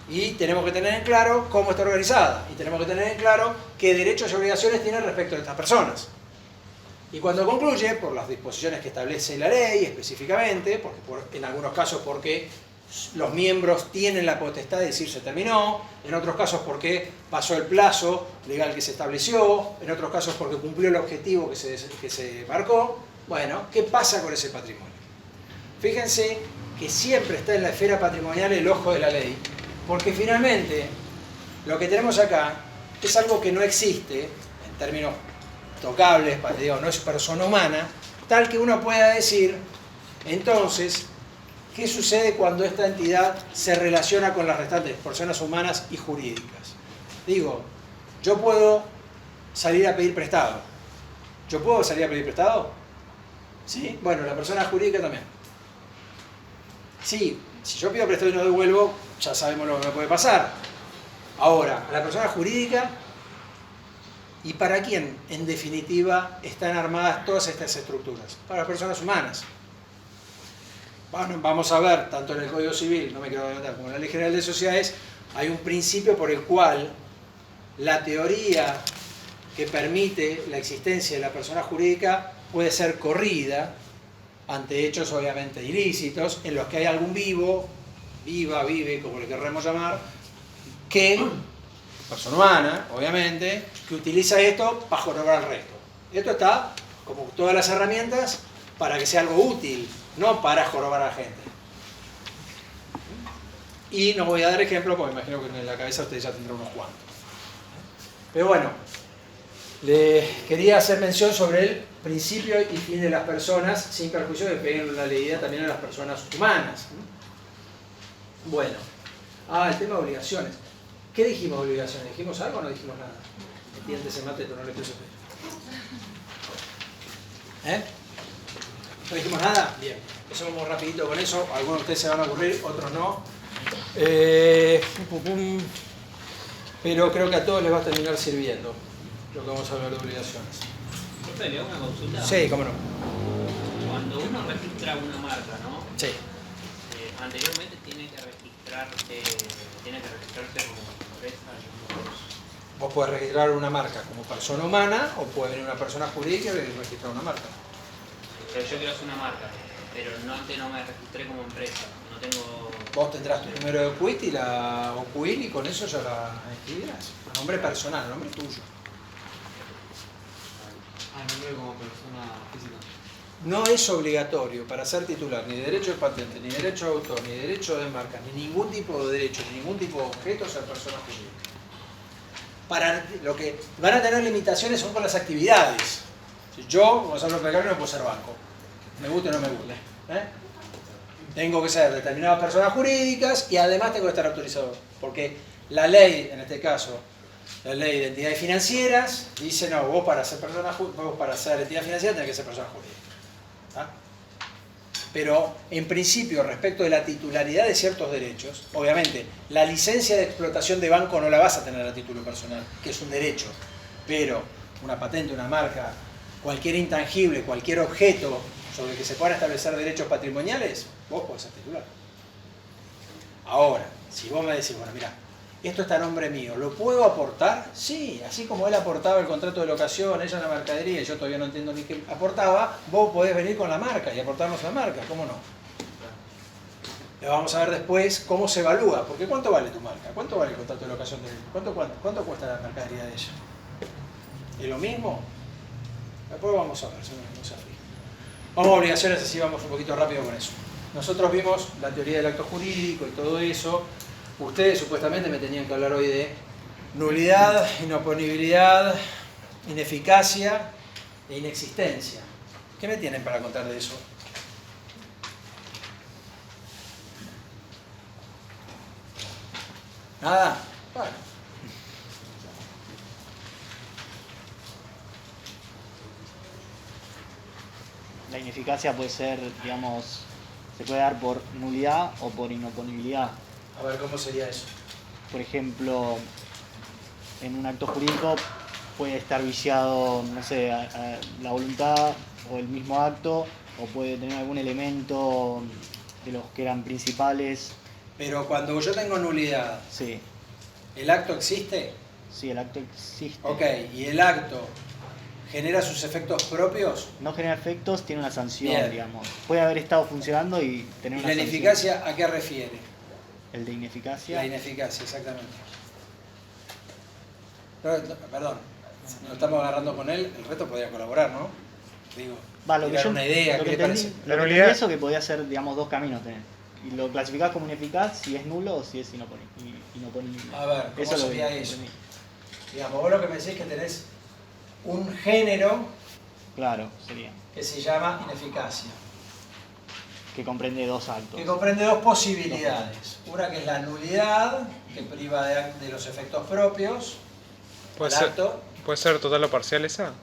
Y tenemos que tener en claro cómo está organizada. Y tenemos que tener en claro qué derechos y obligaciones tiene respecto de estas personas. Y cuando concluye, por las disposiciones que establece la ley específicamente, porque en algunos casos porque los miembros tienen la potestad de decir se terminó, en otros casos porque pasó el plazo legal que se estableció, en otros casos porque cumplió el objetivo que se marcó, bueno, ¿qué pasa con ese patrimonio? Fíjense que siempre está en la esfera patrimonial el ojo de la ley, porque finalmente lo que tenemos acá es algo que no existe en términos tocables, no es persona humana, tal que uno pueda decir, entonces, ¿qué sucede cuando esta entidad se relaciona con las restantes personas humanas y jurídicas? Digo, yo puedo salir a pedir prestado. ¿Yo puedo salir a pedir prestado? ¿Sí? Bueno, la persona jurídica también. Sí, si yo pido prestado y no devuelvo, ya sabemos lo que me puede pasar. Ahora, a la persona jurídica, ¿y para quién, en definitiva, están armadas todas estas estructuras? Para las personas humanas. Bueno, vamos a ver, tanto en el Código Civil, no me quiero adelantar, como en la Ley General de Sociedades, hay un principio por el cual la teoría que permite la existencia de la persona jurídica puede ser corrida ante hechos obviamente ilícitos, en los que hay algún vive, como le querremos llamar, que, persona humana, obviamente, que utiliza esto para jorobar al resto. Esto está, como todas las herramientas, para que sea algo útil, no para jorobar a la gente. Y no voy a dar ejemplo, porque me imagino que en la cabeza ustedes ya tendrán unos cuantos. Pero bueno, les quería hacer mención sobre el principio y fin de las personas, sin perjuicio de pegar una leída también a las personas humanas. Bueno, el tema de obligaciones. ¿Qué dijimos de obligaciones? ¿Dijimos algo o no dijimos nada? Entiende ese mate, no le puse pedir. ¿No dijimos nada? Bien, empezamos rapidito con eso. Algunos de ustedes se van a ocurrir, otros no. Pero creo que a todos les va a terminar sirviendo lo que vamos a hablar de obligaciones. Profe, ¿le hago una consulta? Sí, cómo no. Cuando uno registra una marca, ¿no? Sí. Anteriormente tiene que registrarse como empresa, digamos. Vos podés registrar una marca como persona humana o puede venir una persona jurídica y registrar una marca. Pero yo quiero hacer una marca, pero antes no me registré como empresa. No tengo... Vos tendrás tu número de OCUIT y la OCUIL y con eso ya la escribirás. A nombre personal, a nombre tuyo. Nombre como persona física. No es obligatorio para ser titular ni derecho de patente, ni derecho de autor, ni derecho de marca, ni ningún tipo de derecho, ni ningún tipo de objeto ser persona jurídica. Para lo que van a tener limitaciones son con las actividades. Si yo, Gonzalo Pecarino, no puedo ser banco. Me guste o no me guste. Tengo que ser determinadas personas jurídicas y además tengo que estar autorizado. Porque la ley, en este caso, la ley de entidades financieras, dice no, vos para ser entidad financiera tenés que ser persona jurídica. ¿Ah? Pero en principio, respecto de la titularidad de ciertos derechos, obviamente, la licencia de explotación de banco no la vas a tener a título personal, que es un derecho, pero una patente, una marca, cualquier intangible, cualquier objeto sobre el que se puedan establecer derechos patrimoniales, vos podés ser titular. Ahora, si vos me decís, bueno, mira, esto está a nombre mío, ¿lo puedo aportar? Sí, así como él aportaba el contrato de locación, ella la mercadería, y yo todavía no entiendo ni qué aportaba, vos podés venir con la marca y aportarnos la marca, ¿cómo no? Le vamos a ver después cómo se evalúa, porque ¿cuánto vale tu marca? ¿Cuánto vale el contrato de locación de él? ¿Cuánto cuesta la mercadería de ella? ¿Es lo mismo? Después vamos a ver, no se aflige. Vamos a obligaciones, así vamos un poquito rápido con eso. Nosotros vimos la teoría del acto jurídico y todo eso. Ustedes supuestamente me tenían que hablar hoy de nulidad, inoponibilidad, ineficacia e inexistencia. ¿Qué me tienen para contar de eso? ¿Nada? Bueno. la ineficacia puede ser, digamos, se puede dar por nulidad o por inoponibilidad. A ver, ¿cómo sería eso? Por ejemplo, en un acto jurídico puede estar viciado, no sé, la voluntad o el mismo acto, o puede tener algún elemento de los que eran principales. Pero cuando yo tengo nulidad, Sí, ¿el acto existe? sí, el acto existe. Ok, ¿y el acto genera sus efectos propios? No genera efectos, tiene una sanción, Bien. digamos. Puede haber estado funcionando y tener ¿Y una la sanción. ineficacia a qué refiere? El de ineficacia. La ineficacia, exactamente. Perdón, nos estamos agarrando con él, el resto podría colaborar, ¿no? Digo, Va, lo que tirar yo una idea, lo ¿qué que le entendí, parece? lo que entendí eso que podía ser, digamos, dos caminos tener. Y lo clasificás como ineficaz si es nulo o si es inoponible. A ver, ¿cómo Eso lo sería entendí. eso? Digamos, vos lo que me decís es que tenés un género Claro, sería. que se llama ineficacia, Que comprende dos actos. que comprende dos posibilidades. Una que es la nulidad, que priva de los efectos propios, ¿Puede el ser, acto. ¿Puede ser total o parcial esa?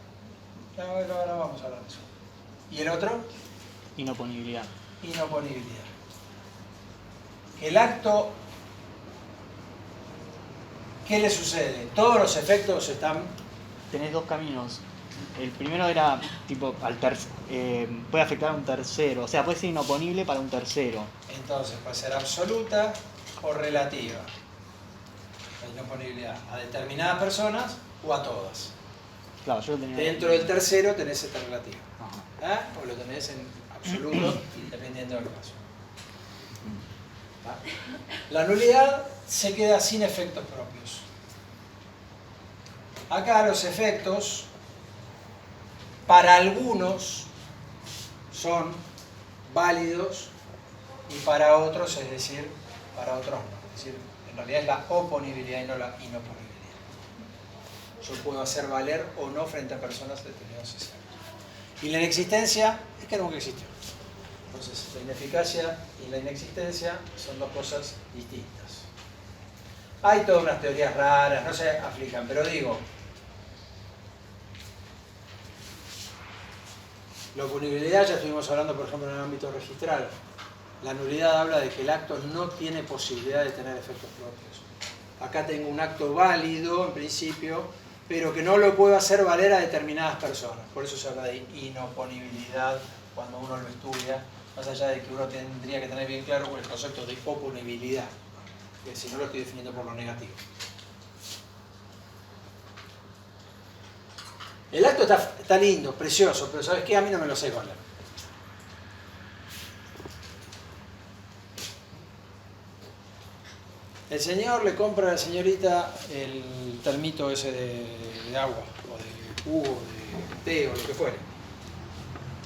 Ahora vamos a hablar de eso. ¿Y el otro? Inoponibilidad. Inoponibilidad. Que el acto, ¿qué le sucede? Todos los efectos están... Tenés dos caminos. El primero era, tipo, puede afectar a un tercero. O sea, puede ser inoponible para un tercero. Entonces puede ser absoluta o relativa. La inoponibilidad a determinadas personas o a todas. Claro, yo lo tenía. Dentro del tercero tenés esta relativa. Ajá. O lo tenés en absoluto, dependiendo del caso. ¿Ah? La nulidad se queda sin efectos propios. Acá los efectos, para algunos, son válidos y para otros, es decir, para otros no. Es decir, en realidad es la oponibilidad y no la inoponibilidad. Yo puedo hacer valer o no frente a personas determinados efectos. Y la inexistencia es que nunca existió. Entonces, la ineficacia y la inexistencia son dos cosas distintas. Hay todas unas teorías raras, no se aflijan, pero digo, la oponibilidad ya estuvimos hablando, por ejemplo, en el ámbito registral. La nulidad habla de que el acto no tiene posibilidad de tener efectos propios. Acá tengo un acto válido, en principio, pero que no lo puedo hacer valer a determinadas personas. Por eso se habla de inoponibilidad cuando uno lo estudia, más allá de que uno tendría que tener bien claro el concepto de oponibilidad, que si no lo estoy definiendo por lo negativo. El acto está lindo, precioso, pero ¿sabes qué? A mí no me lo sé valer. El señor le compra a la señorita el termito ese de agua, o de jugo, de té, o lo que fuere.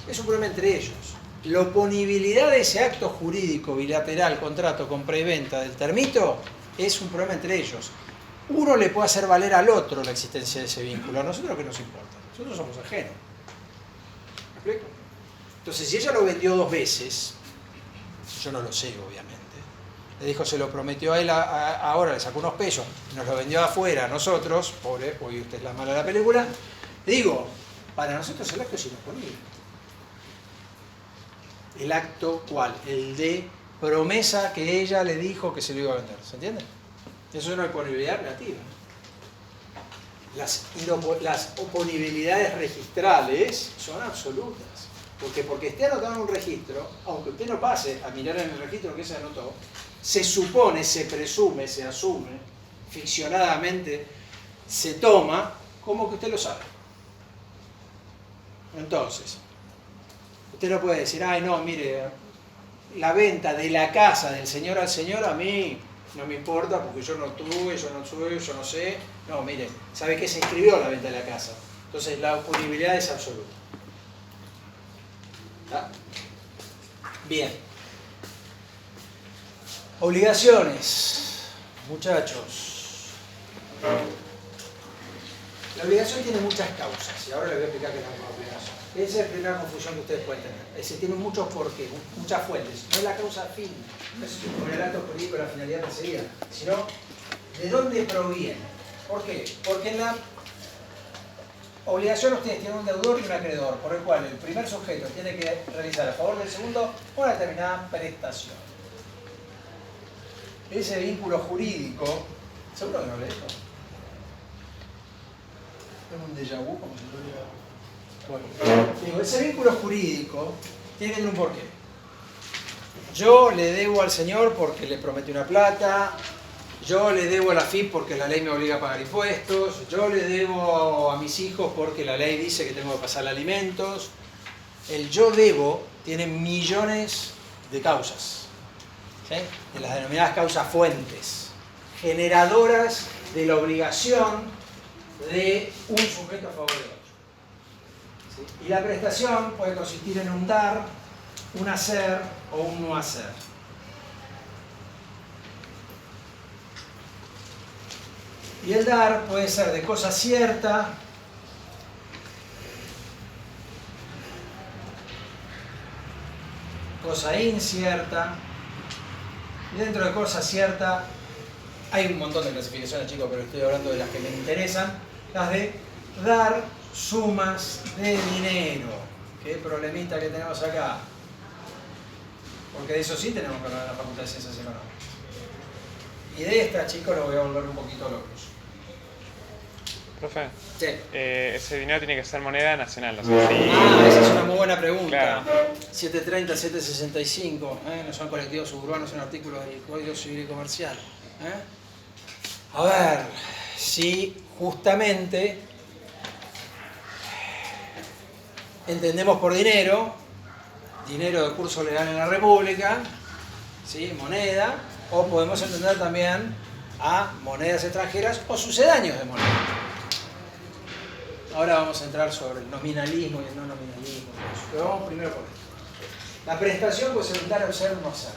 Es un problema entre ellos. La oponibilidad de ese acto jurídico bilateral, contrato, compra y venta del termito, es un problema entre ellos. Uno le puede hacer valer al otro la existencia de ese vínculo. A nosotros, ¿qué nos importa? Nosotros somos ajenos. ¿Me explico? Entonces, si ella lo vendió 2 veces, yo no lo sé, obviamente. Le dijo, se lo prometió a él, ahora le sacó unos pesos, nos lo vendió afuera a nosotros, pobre, hoy usted es la mala de la película. Digo, para nosotros el acto es inoponible. El acto, ¿cuál? El de promesa que ella le dijo que se lo iba a vender. ¿Se entiende? Eso es una oponibilidad relativa. Las oponibilidades registrales son absolutas. Porque esté anotado en un registro, aunque usted no pase a mirar en el registro que se anotó, se supone, se presume, se asume, ficcionadamente, se toma como que usted lo sabe. Entonces, usted no puede decir, ay no, mire, la venta de la casa del señor al señor a mí no me importa porque yo no tuve, yo no soy, yo no sé. No, mire, ¿sabe qué? Se inscribió la venta de la casa. Entonces la oponibilidad es absoluta. ¿Está? Bien. Obligaciones. Muchachos. La obligación tiene muchas causas y ahora les voy a explicar qué es la obligación. Esa es la primera confusión que ustedes pueden tener. Es decir, tiene muchos porqués, muchas fuentes. No es la causa fin, no es por el acto jurídico la finalidad perseguida, sino de dónde proviene. ¿Por qué? Porque obligación ustedes tienen un deudor y un acreedor, por el cual el primer sujeto tiene que realizar a favor del segundo una determinada prestación. Ese vínculo jurídico, ¿seguro que no lee esto? Tengo un déjà vu como si lo hubiera... Bueno, digo, ese vínculo jurídico tiene que tener un porqué. Yo le debo al señor porque le prometí una plata, yo le debo a la FIP porque la ley me obliga a pagar impuestos, yo le debo a mis hijos porque la ley dice que tengo que pasar alimentos. El yo debo tiene millones de causas, ¿sí? De las denominadas causas fuentes, generadoras de la obligación de un sujeto a favor de otro. ¿Sí? Y la prestación puede consistir en un dar, un hacer o un no hacer. Y el dar puede ser de cosa cierta, cosa incierta, y dentro de cosa cierta hay un montón de clasificaciones, chicos, pero estoy hablando de las que me interesan, las de dar sumas de dinero. Qué problemita que tenemos acá. Porque de eso sí tenemos que hablar en la Facultad de Ciencias Económicas. Y de esta, chicos, lo voy a volver un poquito locos. Profe, Sí. ese dinero tiene que ser moneda nacional, ¿no? Sí. Ah, esa es una muy buena pregunta. Claro. 730, 765, no son colectivos suburbanos, son artículos del Código Civil y Comercial. A ver, si justamente entendemos por dinero, dinero de curso legal en la República, ¿sí? Moneda, o podemos entender también a monedas extranjeras o sucedáneos de moneda. Ahora vamos a entrar sobre el nominalismo y el no nominalismo, pero vamos primero por esto. La prestación puede ser un dar o ser un no hacer.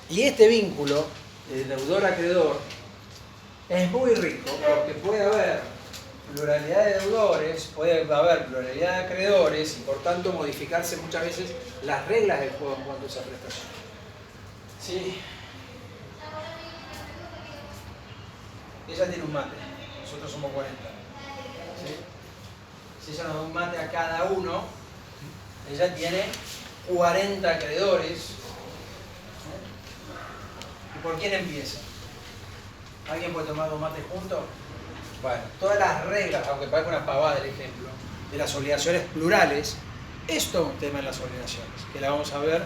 ¿Sí? Y este vínculo de deudor-acreedor es muy rico porque puede haber pluralidad de deudores, puede haber pluralidad de acreedores y por tanto modificarse muchas veces las reglas del juego en cuanto a esa prestación. ¿Sí? Ella tiene un mate, nosotros somos 40. ¿Sí? Si ella nos da un mate a cada uno, ella tiene 40 acreedores. ¿Y por quién empieza? ¿Alguien puede tomar 2 mates juntos? Bueno, todas las reglas, aunque parezca una pavada el ejemplo, de las obligaciones plurales, es todo un tema en las obligaciones, que la vamos a ver.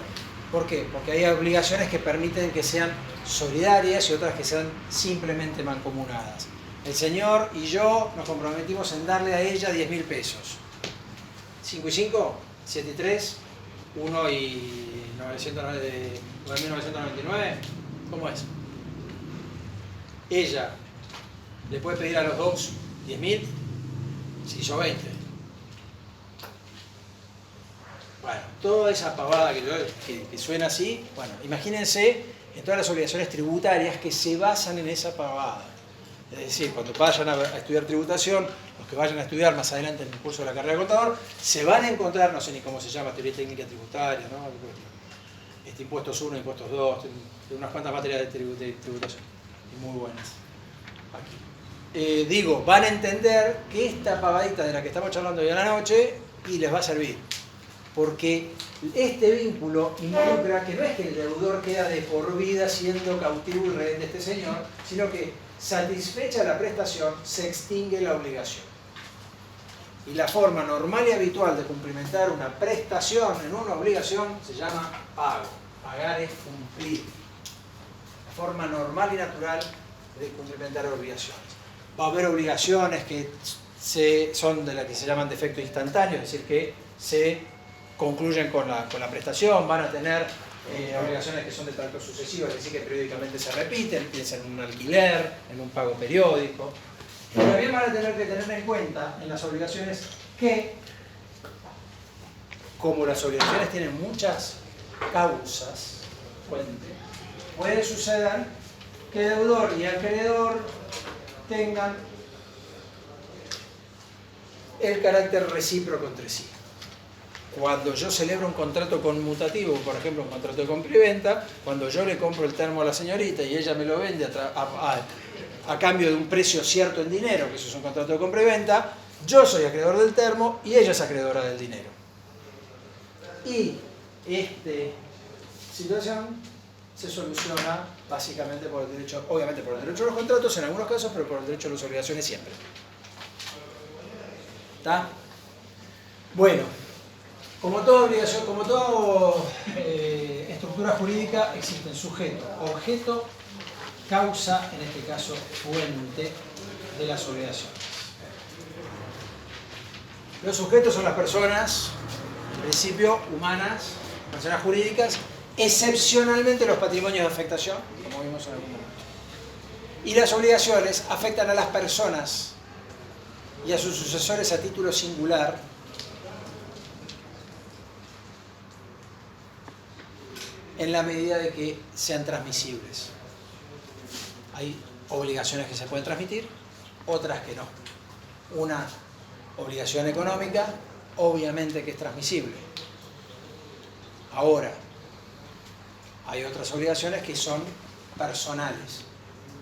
¿Por qué? Porque hay obligaciones que permiten que sean solidarias y otras que sean simplemente mancomunadas. El señor y yo nos comprometimos en darle a ella 10.000 pesos. 5 y 5, 7 y 3, 1 y 1999. ¿Cómo es? Ella le puede pedir a los dos 10.000 si hizo 20. Bueno, toda esa pavada que suena así, bueno, imagínense en todas las obligaciones tributarias que se basan en esa pavada. Es decir, cuando vayan a estudiar tributación, los que vayan a estudiar más adelante en el curso de la carrera de contador, se van a encontrar, no sé ni cómo se llama, teoría técnica tributaria, ¿no? Impuestos 1, impuestos 2, unas cuantas materias de tributación, y muy buenas. Digo, van a entender que esta pavadita de la que estamos charlando hoy a la noche y les va a servir. Porque este vínculo involucra que no es que el deudor queda de por vida siendo cautivo y rehén de este señor, sino que satisfecha la prestación se extingue la obligación. Y la forma normal y habitual de cumplimentar una prestación en una obligación se llama pago. Pagar es cumplir. La forma normal y natural de cumplimentar obligaciones. Va a haber obligaciones que son de las que se llaman de efecto instantáneo, es decir, que se concluyen con la prestación, van a tener obligaciones que son de tracto sucesivo, es decir, que periódicamente se repiten, piensen en un alquiler, en un pago periódico. Y también van a tener que tener en cuenta en las obligaciones que, como las obligaciones tienen muchas causas, puede suceder que deudor y acreedor tengan el carácter recíproco entre sí. Cuando yo celebro un contrato conmutativo, por ejemplo un contrato de compra y venta, cuando yo le compro el termo a la señorita y ella me lo vende a cambio de un precio cierto en dinero, que eso es un contrato de compra y venta. Yo soy acreedor del termo y ella es acreedora del dinero. Y esta situación se soluciona básicamente por el derecho, obviamente por el derecho a los contratos en algunos casos, pero por el derecho a las obligaciones siempre. ¿Está? Bueno, como toda obligación, como toda estructura jurídica, existen sujeto, objeto, causa, en este caso fuente de las obligaciones. Los sujetos son las personas, en principio humanas, personas jurídicas, excepcionalmente los patrimonios de afectación, como vimos en algún momento. Y las obligaciones afectan a las personas y a sus sucesores a título singular, en la medida de que sean transmisibles. Hay obligaciones que se pueden transmitir, otras que no. Una obligación económica, obviamente que es transmisible. Ahora, hay otras obligaciones que son personales.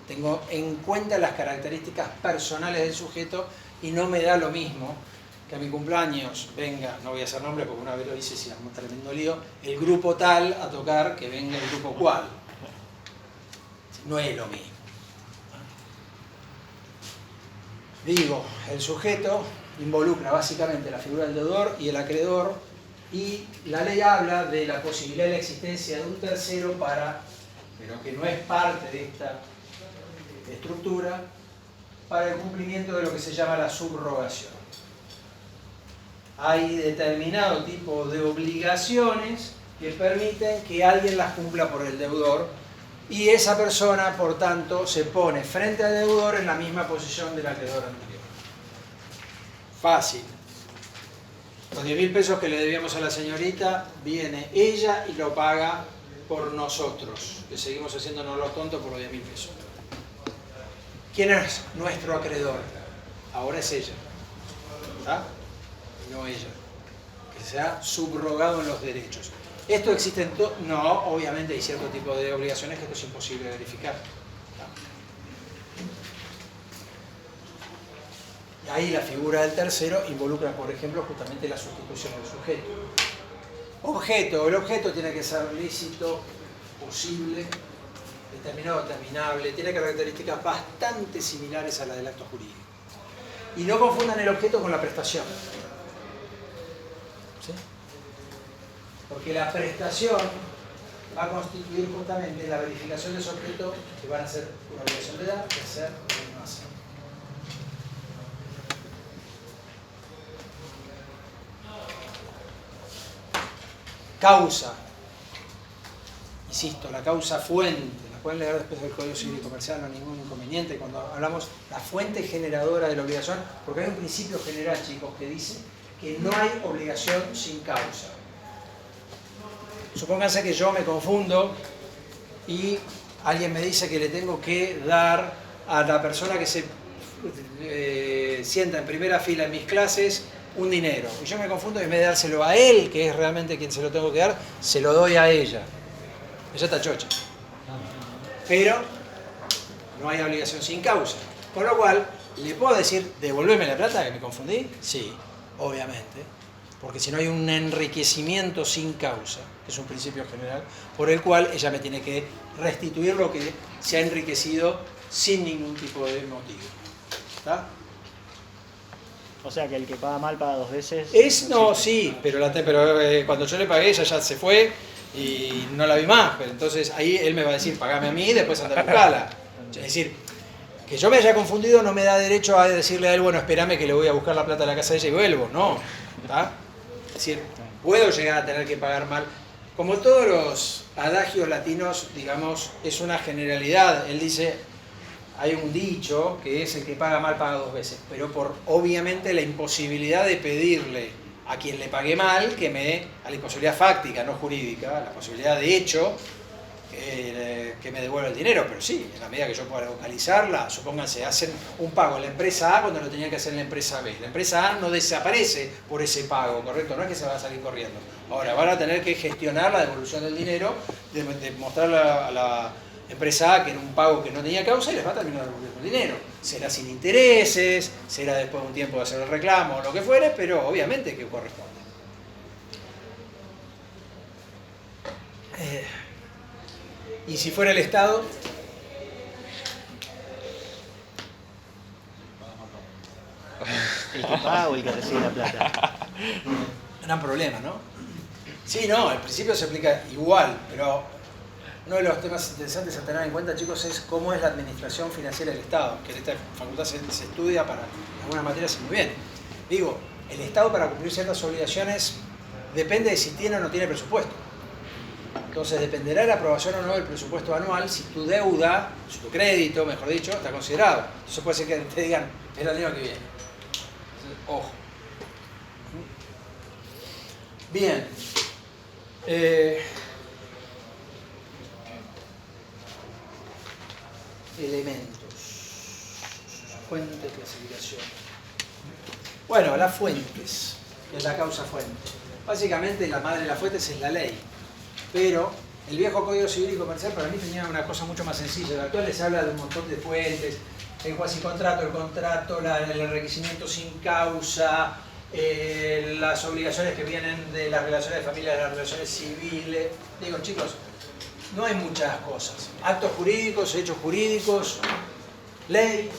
Tengo en cuenta las características personales del sujeto y no me da lo mismo que a mi cumpleaños venga, no voy a hacer nombre porque una vez lo hice sin un tremendo lío, el grupo tal a tocar que venga el grupo cual. No es lo mismo. Digo, el sujeto involucra básicamente la figura del deudor y el acreedor, y la ley habla de la posibilidad de la existencia de un tercero pero que no es parte de esta estructura, para el cumplimiento de lo que se llama la subrogación. Hay determinado tipo de obligaciones que permiten que alguien las cumpla por el deudor, y esa persona, por tanto, se pone frente al deudor en la misma posición del acreedor anterior. Fácil. Los 10.000 pesos que le debíamos a la señorita, viene ella y lo paga por nosotros, que seguimos haciéndonos los tontos por los 10.000 pesos. ¿Quién es nuestro acreedor? Ahora es ella. ¿Está? No ella. Que se ha subrogado en los derechos. ¿Esto existe en todo? No, obviamente hay cierto tipo de obligaciones que esto es imposible de verificar. Y ahí la figura del tercero involucra, por ejemplo, justamente la sustitución del sujeto. Objeto. El objeto tiene que ser lícito, posible, determinado, determinable, tiene características bastante similares a las del acto jurídico. Y no confundan el objeto con la prestación. ¿Sí? Porque la prestación va a constituir justamente la verificación de ese objeto, que van a ser una obligación de dar, de hacer o no hacer. Causa. Insisto, la causa fuente. La pueden leer después del Código Civil y Comercial, no hay ningún inconveniente cuando hablamos la fuente generadora de la obligación, porque hay un principio general, chicos, que dice que no hay obligación sin causa. Supónganse que yo me confundo y alguien me dice que le tengo que dar a la persona que se sienta en primera fila en mis clases un dinero. Y yo me confundo y en vez de dárselo a él, que es realmente quien se lo tengo que dar, se lo doy a ella. Ella está chocha. Pero no hay obligación sin causa. Con lo cual, ¿le puedo decir, devolveme la plata que me confundí? Sí, obviamente. Porque si no hay un enriquecimiento sin causa, que es un principio general, por el cual ella me tiene que restituir lo que se ha enriquecido sin ningún tipo de motivo. ¿Está? O sea que el que paga mal paga dos veces. No, sí, pero cuando yo le pagué ella ya se fue y no la vi más. Pero entonces ahí él me va a decir, pagame a mí y después anda a buscarla. Es decir, que yo me haya confundido no me da derecho a decirle a él, bueno, espérame que le voy a buscar la plata a la casa de ella y vuelvo. No, ¿está? Es decir, puedo llegar a tener que pagar mal. Como todos los adagios latinos, digamos, es una generalidad. Él dice, hay un dicho que es el que paga mal paga dos veces, pero por obviamente la imposibilidad de pedirle a quien le pagué mal, a la imposibilidad fáctica, no jurídica, la posibilidad de hecho, que me devuelva el dinero. Pero sí, en la medida que yo pueda localizarla, supónganse, hacen un pago en la empresa A cuando lo tenían que hacer en la empresa B. La empresa A no desaparece por ese pago, ¿correcto? No es que se va a salir corriendo. Ahora, van a tener que gestionar la devolución del dinero, de mostrar empresa A que en un pago que no tenía causa y les va a terminar devolviendo el dinero. Será sin intereses, será después de un tiempo de hacer el reclamo o lo que fuere, pero obviamente que corresponde. Y si fuera el Estado, El que paga o el que recibe la plata. gran problema, ¿no? Sí, no, al principio se aplica igual, pero uno de los temas interesantes a tener en cuenta, chicos, es cómo es la administración financiera del Estado, que en esta facultad se estudia para algunas materias muy bien. Digo, el Estado para cumplir ciertas obligaciones depende de si tiene o no tiene presupuesto. Entonces dependerá de la aprobación o no del presupuesto anual si tu deuda, si tu crédito, mejor dicho, está considerado. Entonces puede ser que te digan, es el año que viene. Entonces, ojo. Bien. Elementos. Fuente de clasificación. Bueno, las fuentes, que es la causa fuente. Básicamente la madre de las fuentes es la ley. Pero el viejo Código Civil y Comercial para mí tenía una cosa mucho más sencilla. El actual les habla de un montón de fuentes, el cuasicontrato, el contrato, el enriquecimiento sin causa, las obligaciones que vienen de las relaciones de familia, de las relaciones civiles. Digo, chicos, no hay muchas cosas. Actos jurídicos, hechos jurídicos, ley,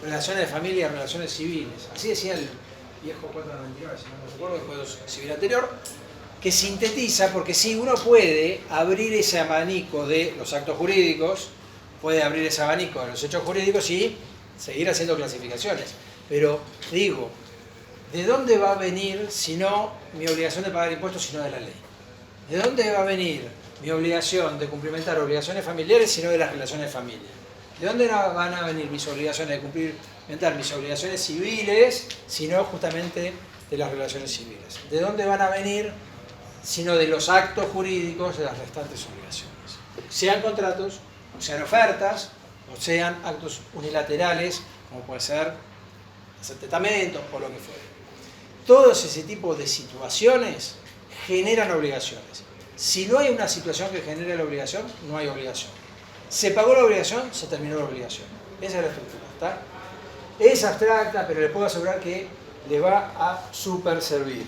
relaciones de familia, relaciones civiles. Así decía el viejo 499, si no me recuerdo, el Código Civil anterior, que sintetiza, porque sí, uno puede abrir ese abanico de los actos jurídicos, puede abrir ese abanico de los hechos jurídicos y seguir haciendo clasificaciones. Pero digo, ¿de dónde va a venir, si no mi obligación de pagar impuestos, si no de la ley? ¿De dónde va a venir mi obligación de cumplimentar obligaciones familiares, si no de las relaciones de familia? ¿De dónde van a venir mis obligaciones de cumplimentar mis obligaciones civiles, si no justamente de las relaciones civiles? ¿De dónde van a venir, sino de los actos jurídicos de las restantes obligaciones? Sean contratos, o sean ofertas, o sean actos unilaterales, como puede ser hacer testamentos o lo que fuere. Todos ese tipo de situaciones generan obligaciones. Si no hay una situación que genere la obligación, no hay obligación. Se pagó la obligación, se terminó la obligación. Esa es la estructura, ¿está? Es abstracta, pero le puedo asegurar que le va a super servir.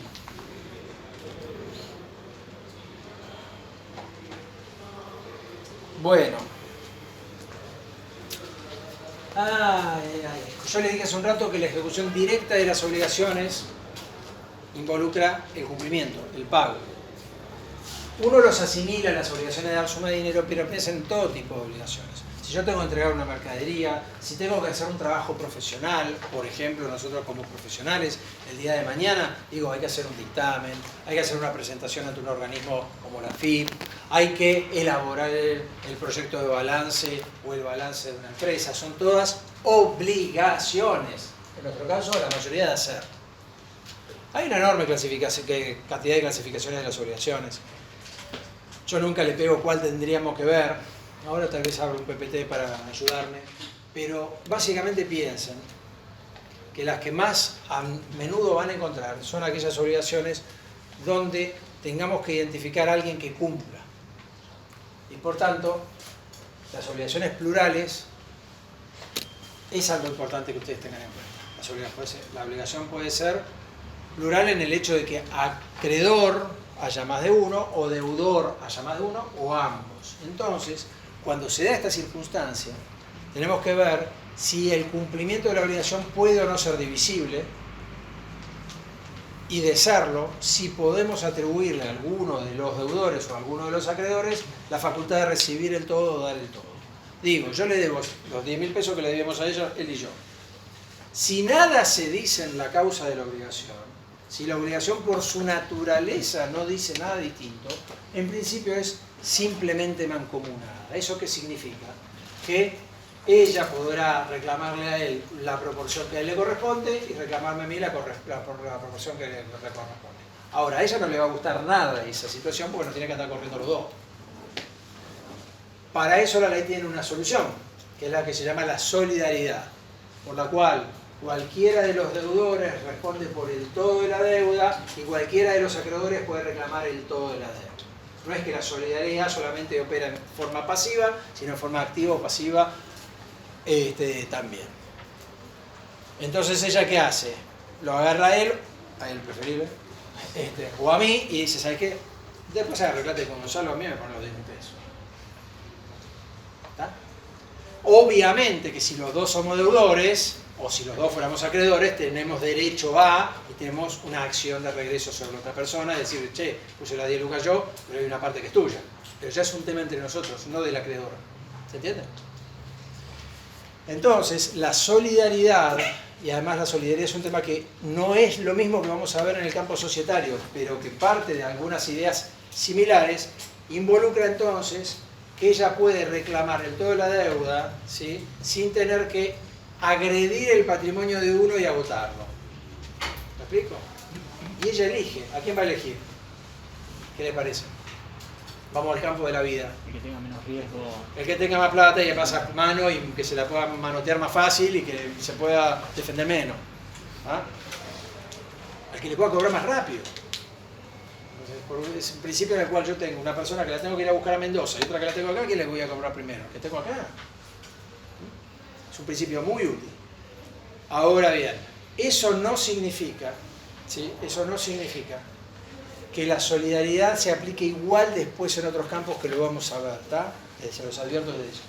Bueno. Yo le dije hace un rato que la ejecución directa de las obligaciones involucra el cumplimiento, el pago. Uno los asimila a las obligaciones de dar suma de dinero, pero piensa en todo tipo de obligaciones. Si yo tengo que entregar una mercadería, si tengo que hacer un trabajo profesional, por ejemplo, nosotros como profesionales, el día de mañana, digo, hay que hacer un dictamen, hay que hacer una presentación ante un organismo como la FIP, hay que elaborar el proyecto de balance o el balance de una empresa. Son todas obligaciones, en nuestro caso la mayoría de hacer. Hay una enorme cantidad de clasificaciones de las obligaciones. Yo nunca le pego cuál tendríamos que ver. Ahora tal vez abro un PPT para ayudarme. Pero básicamente piensen que las que más a menudo van a encontrar son aquellas obligaciones donde tengamos que identificar a alguien que cumpla. Y por tanto, las obligaciones plurales es algo importante que ustedes tengan en cuenta. La obligación puede ser plural en el hecho de que acreedor haya más de uno, o deudor haya más de uno, o ambos. Entonces, cuando se da esta circunstancia, tenemos que ver si el cumplimiento de la obligación puede o no ser divisible, y de serlo, si podemos atribuirle a alguno de los deudores o a alguno de los acreedores la facultad de recibir el todo o dar el todo. Digo, yo le debo los 10.000 pesos que le debíamos a ella, él y yo. Si nada se dice en la causa de la obligación, si la obligación por su naturaleza no dice nada distinto, en principio es simplemente mancomunada. ¿Eso qué significa? Que ella podrá reclamarle a él la proporción que a él le corresponde y reclamarme a mí la proporción que le corresponde. Ahora, a ella no le va a gustar nada esa situación porque no tiene que andar corriendo los dos. Para eso la ley tiene una solución, que es la que se llama la solidaridad, por la cual cualquiera de los deudores responde por el todo de la deuda y cualquiera de los acreedores puede reclamar el todo de la deuda. No es que la solidaridad solamente opera en forma pasiva, sino en forma activa o pasiva también. Entonces, ¿ella qué hace? Lo agarra a él preferible, o a mí, y dice, ¿sabes qué? Después arreglate con Gonzalo, a mí me ponen los 10.000 pesos. ¿Está? Obviamente que si los dos somos deudores, o si los dos fuéramos acreedores, tenemos derecho a, y tenemos una acción de regreso sobre la otra persona, decir, che, puse las 10 lucas yo, pero hay una parte que es tuya. Pero ya es un tema entre nosotros, no del acreedor. ¿Se entiende? Entonces, la solidaridad, y además la solidaridad es un tema que no es lo mismo que vamos a ver en el campo societario, pero que parte de algunas ideas similares, involucra entonces que ella puede reclamar el todo de la deuda, ¿sí?, sin tener que agredir el patrimonio de uno y agotarlo. ¿Me explico? Y ella elige. ¿A quién va a elegir? ¿Qué le parece? Vamos al campo de la vida. El que tenga menos riesgo. El que tenga más plata y que pasa mano y que se la pueda manotear más fácil y que se pueda defender menos. ¿Ah? Al que le pueda cobrar más rápido. Entonces, es un principio en el cual yo tengo una persona que la tengo que ir a buscar a Mendoza y otra que la tengo acá, ¿quién le voy a cobrar primero? ¿El que tengo acá? Es un principio muy útil. Ahora bien, eso no significa, ¿sí?, eso no significa que la solidaridad se aplique igual después en otros campos que lo vamos a ver, ¿está? Se los advierto de eso.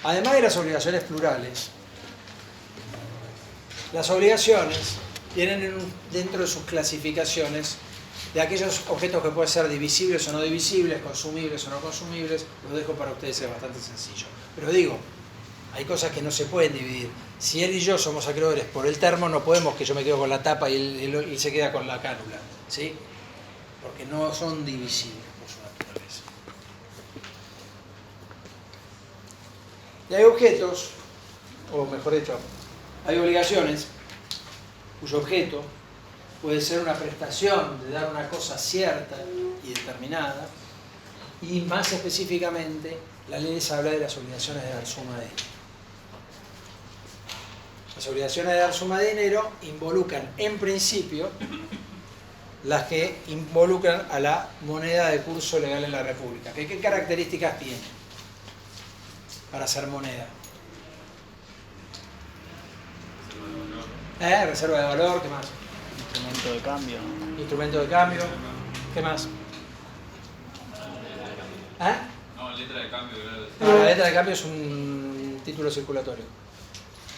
Además de las obligaciones plurales, las obligaciones tienen dentro de sus clasificaciones de aquellos objetos que pueden ser divisibles o no divisibles, consumibles o no consumibles. Lo dejo para ustedes, es bastante sencillo. Pero digo, hay cosas que no se pueden dividir. Si él y yo somos acreedores por el termo, no podemos que yo me quedo con la tapa y él se queda con la cánula, ¿sí? Porque no son divisibles por su naturaleza. Y hay objetos, o mejor dicho, hay obligaciones cuyo objeto puede ser una prestación de dar una cosa cierta y determinada, y más específicamente la ley les habla de las obligaciones de dar suma de dinero. Las obligaciones de dar suma de dinero involucran en principio las que involucran a la moneda de curso legal en la República. ¿Qué características tiene para ser moneda? Reserva de valor, ¿qué más? Instrumento de cambio. Instrumento de cambio, ¿qué más? No, letra de cambio. No, la letra de cambio es un título circulatorio.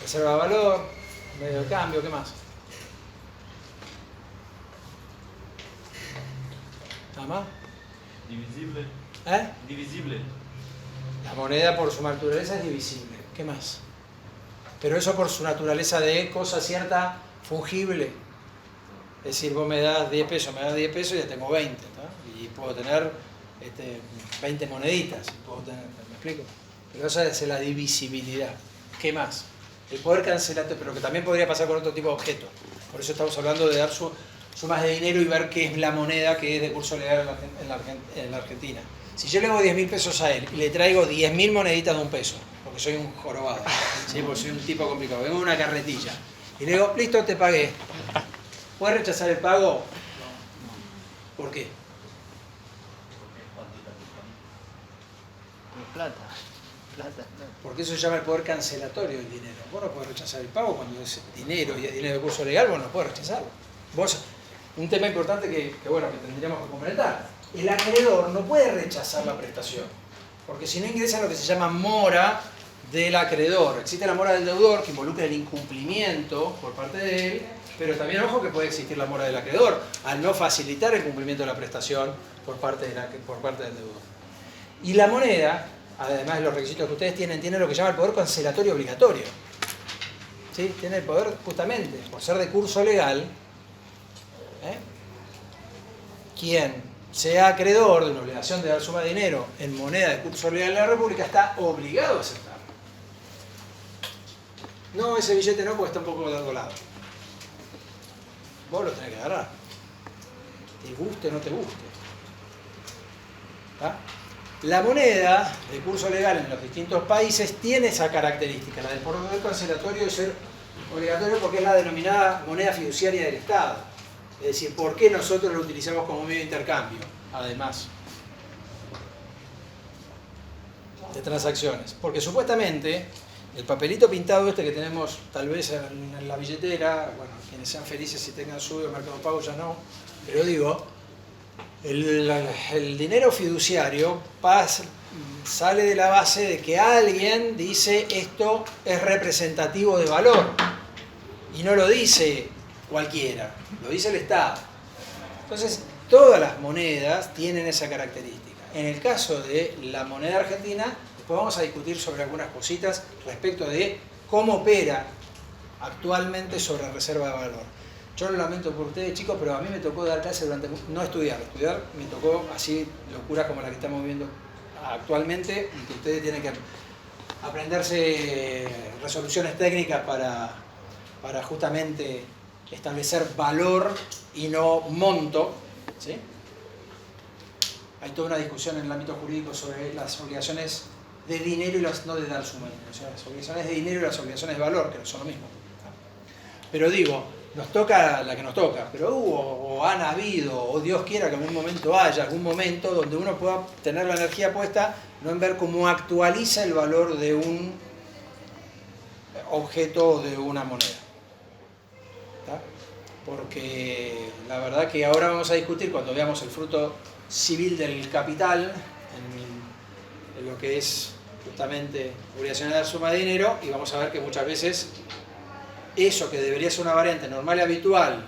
Reserva de valor, medio de cambio, ¿qué más? ¿Nada más? Divisible. Divisible. La moneda por su naturaleza es divisible. ¿Qué más? Pero eso por su naturaleza de cosa cierta, fungible. Es decir, vos me das 10 pesos, y ya tengo 20, ¿no? Y puedo tener 20 moneditas. ¿Me explico? Pero esa es la divisibilidad. ¿Qué más? El poder cancelatorio, pero que también podría pasar con otro tipo de objetos. Por eso estamos hablando de dar sumas de dinero y ver qué es la moneda que es de curso legal en la Argentina. Si yo le doy 10.000 pesos a él y le traigo 10.000 moneditas de un peso, porque soy un jorobado, ¿sí? Porque soy un tipo complicado, vengo en una carretilla, y le digo, listo, te pagué. ¿Puedes rechazar el pago? ¿Por qué? Plata. Porque eso se llama el poder cancelatorio del dinero. Vos no podés rechazar el pago cuando es dinero y es dinero de curso legal, vos no podés rechazarlo. Un tema importante que tendríamos que completar. El acreedor no puede rechazar la prestación, porque si no ingresa lo que se llama mora del acreedor. Existe la mora del deudor, que involucra el incumplimiento por parte de él, pero también, ojo, que puede existir la mora del acreedor, al no facilitar el cumplimiento de la prestación por parte del deudor. Y la moneda, además de los requisitos que ustedes tienen lo que llama el poder cancelatorio obligatorio. ¿Sí? Tiene el poder, justamente, por ser de curso legal, quien sea acreedor de una obligación de dar suma de dinero en moneda de curso legal en la República está obligado a aceptarlo. No, ese billete no, porque está un poco doblado. Vos lo tenés que agarrar. Te guste o no te guste. ¿Ah? La moneda de curso legal en los distintos países tiene esa característica, la del poder cancelatorio de ser obligatorio, porque es la denominada moneda fiduciaria del Estado. Es decir, ¿por qué nosotros lo utilizamos como medio de intercambio? además de transacciones. Porque supuestamente el papelito pintado este que tenemos tal vez en la billetera, bueno, quienes sean felices si tengan suyo Mercado Pago ya no, pero digo, el dinero fiduciario sale de la base de que alguien dice esto es representativo de valor y no lo dice cualquiera, lo dice el Estado. Entonces, todas las monedas tienen esa característica. En el caso de la moneda argentina, después vamos a discutir sobre algunas cositas respecto de cómo opera actualmente sobre reserva de valor. Yo lo lamento por ustedes, chicos, pero a mí me tocó dar clase no estudiar, me tocó así locuras como la que estamos viendo actualmente, y que ustedes tienen que aprenderse resoluciones técnicas para justamente establecer valor y no monto, ¿sí? Hay toda una discusión en el ámbito jurídico sobre las obligaciones de dinero y no de dar suma de dinero, o sea, las obligaciones de dinero y las obligaciones de valor, que no son lo mismo. Pero digo, nos toca la que nos toca, pero hubo, o han habido, o Dios quiera que en algún momento haya, algún momento donde uno pueda tener la energía puesta, no en ver cómo actualiza el valor de un objeto o de una moneda. ¿Está? Porque la verdad que ahora vamos a discutir, cuando veamos el fruto civil del capital, en lo que es justamente obligaciones de dar suma de dinero, y vamos a ver que muchas veces eso que debería ser una variante normal y habitual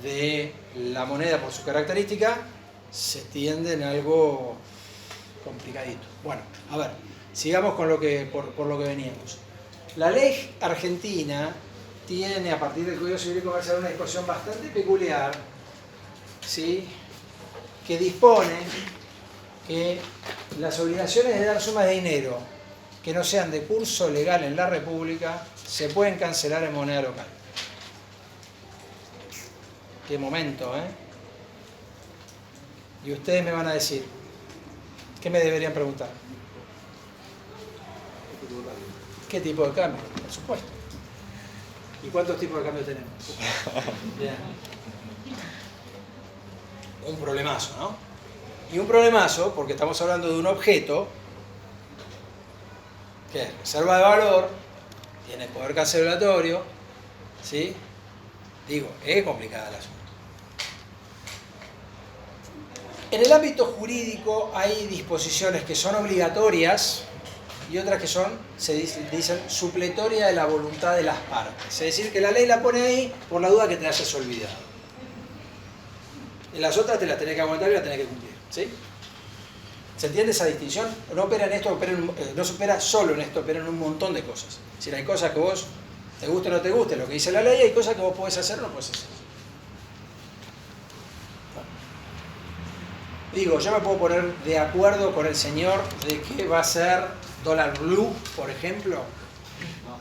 de la moneda por su característica, se tiende en algo complicadito. Bueno, a ver, sigamos con por lo que veníamos. La ley argentina tiene, a partir del Código Civil y Comercial, una disposición bastante peculiar, ¿sí?, que dispone que las obligaciones de dar sumas de dinero que no sean de curso legal en la República se pueden cancelar en moneda local. Qué momento, ¿eh? Y ustedes me van a decir, ¿qué me deberían preguntar? ¿Qué tipo de cambio? Por supuesto. ¿Y cuántos tipos de cambio tenemos? Bien. Un problemazo, ¿no? Y un problemazo porque estamos hablando de un objeto que es reserva de valor, tiene poder cancelatorio, ¿sí? Digo, es complicada la asunto. En el ámbito jurídico hay disposiciones que son obligatorias y otras que se dicen supletorias de la voluntad de las partes. Es decir, que la ley la pone ahí por la duda que te hayas olvidado. En las otras te las tenés que aguantar y las tenés que cumplir, ¿sí? ¿Se entiende esa distinción? No opera en esto, no se opera solo en esto, opera en un montón de cosas. Es decir, hay cosas que vos te guste o no te guste, lo que dice la ley, hay cosas que vos podés hacer o no podés hacer. Digo, yo me puedo poner de acuerdo con el señor de que va a ser dólar blue, por ejemplo. No.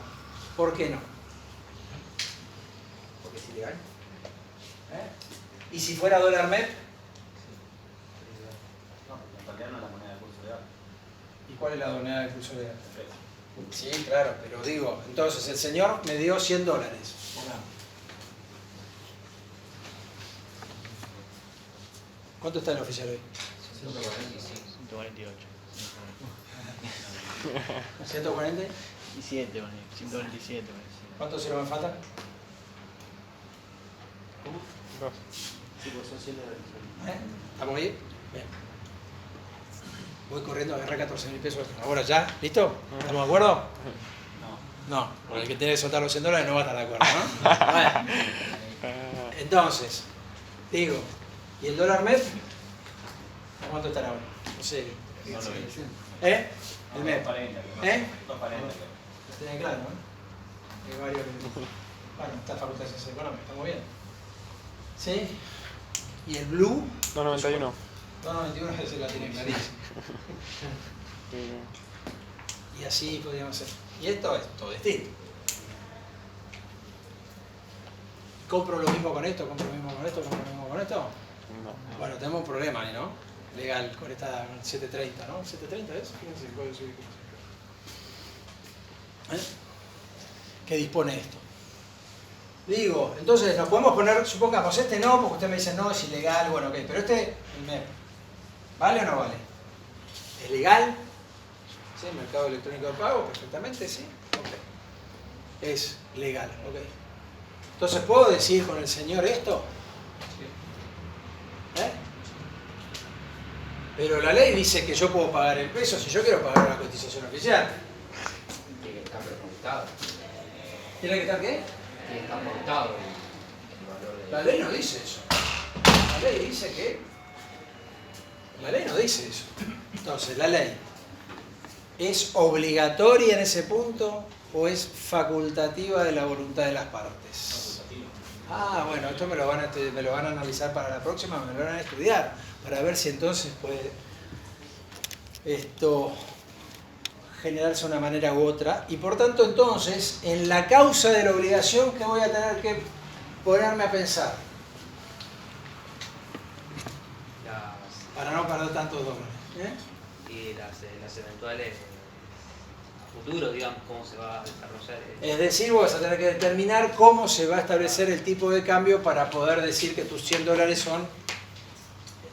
¿Por qué no? Porque es ilegal. ¿Y si fuera dólar MEP? ¿Y cuál es la moneda de curso legal? Sí, claro, pero digo, entonces el señor me dio $100. ¿Cuánto está el oficial hoy? 148. 140. Y 7, 127. ¿Cuánto se lo me falta? Dos. ¿Estamos ahí? Bien. Voy corriendo a agarrar 14.000 pesos ahora ya. ¿Listo? ¿Estamos de acuerdo? No, porque el que tiene que soltar los $100 no va a estar de acuerdo, ¿no? Bueno. Entonces, digo, ¿y el dólar MEP? ¿A cuánto estará ahora? No sé. ¿Eh? El MEP. ¿Eh? Lo tenés claro, ¿no? Hay varios que... Bueno, está Facultad de Ciencias Económicas, estamos bien. ¿Sí? ¿Y el blue? 291. 291 ese la tiene clarísimo. Y así podríamos hacer. Y esto es todo distinto. ¿Compro lo mismo con esto? ¿Compro lo mismo con esto? ¿Compro lo mismo con esto? No. Bueno, tenemos un problema ahí, ¿no? Legal, con esta 730, ¿no? ¿730 es? Fíjense el Código Civil. ¿Qué dispone esto? Digo, entonces nos podemos poner, supongamos, este no, porque usted me dice no, es ilegal, bueno, ok, pero este, el MEP. ¿Vale o no vale? ¿Es legal? ¿Sí? ¿Mercado electrónico de pago? Perfectamente, sí. Ok. Es legal, ok. Entonces, ¿puedo decir con el señor esto? ¿Eh? Pero la ley dice que yo puedo pagar el peso si yo quiero pagar la cotización oficial. Tiene que estar prejuntado. ¿Tiene que estar qué? Tiene que estar montado el valor de La ley no dice eso. La ley dice que... La ley no dice eso. Entonces, la ley ¿es obligatoria en ese punto o es facultativa de la voluntad de las partes? Ah, bueno, esto me lo van a analizar para la próxima, me lo van a estudiar, para ver si entonces puede esto generarse de una manera u otra. Y por tanto, entonces, en la causa de la obligación, ¿qué voy a tener que ponerme a pensar? Para no perder tantos dólares. Y las eventuales a futuro, digamos, cómo se va a desarrollar. Es decir, vos vas a tener que determinar cómo se va a establecer el tipo de cambio para poder decir que tus 100 dólares son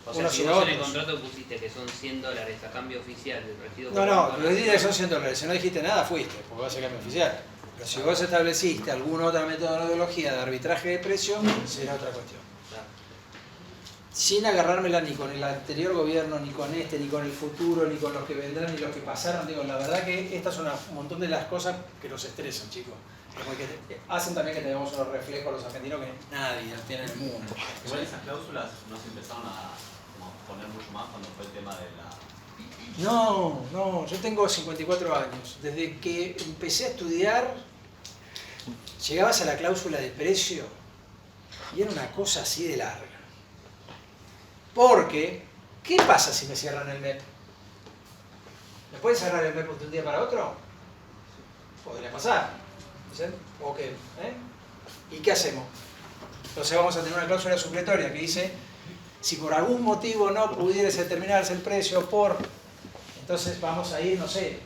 O sea, unos si y vos en el otros. contrato pusiste que son 100 dólares a cambio oficial del residuo. No, lo dijiste que son 100 dólares. Si no dijiste nada, fuiste, porque va a ser cambio oficial. Pero si vos estableciste alguna otra metodología de arbitraje de precio, será otra cuestión. Sin agarrármela ni con el anterior gobierno, ni con este, ni con el futuro, ni con los que vendrán, ni los que pasaron. Digo, la verdad que estas son un montón de las cosas que nos estresan, chicos. Como que hacen también que tengamos unos reflejos los argentinos que nadie tiene en el mundo. Igual esas cláusulas no se empezaron a como, poner mucho más cuando fue el tema de la... No, yo tengo 54 años. Desde que empecé a estudiar, llegabas a la cláusula de precio y era una cosa así de larga. Porque, ¿qué pasa si me cierran el MEP? ¿Me pueden cerrar el MEP de un día para otro? Podría pasar. ¿Sí? Ok. ¿Y qué hacemos? Entonces vamos a tener una cláusula supletoria que dice, si por algún motivo no pudiese determinarse el precio por... Entonces vamos a ir, no sé,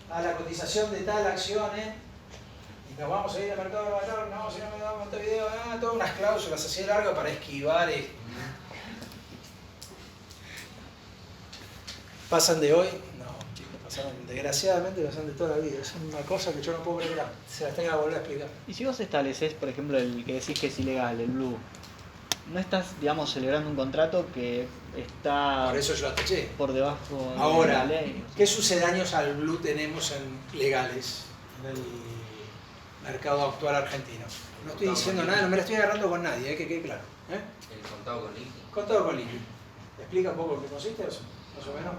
a la cotización de tal acción, y nos vamos a ir al mercado de valor, no, si no me da Montevideo, todas unas cláusulas así de largas para esquivar esto. ¿Pasan de hoy? No, chicos, pasaron, desgraciadamente pasan de toda la vida. Es una cosa que yo no puedo creer, se las tenga que volver a explicar. Y si vos estableces, por ejemplo, el que decís que es ilegal, el blue, no estás, digamos, celebrando un contrato que está Por eso yo la taché. por debajo Ahora, de la ley. ¿qué sucedáneos al blue tenemos legales en el mercado actual argentino? No estoy diciendo nada, no me la estoy agarrando con nadie, que quede claro. El contado con líquido. Contado con líquido. ¿Explica un poco en qué consiste eso? Más o menos.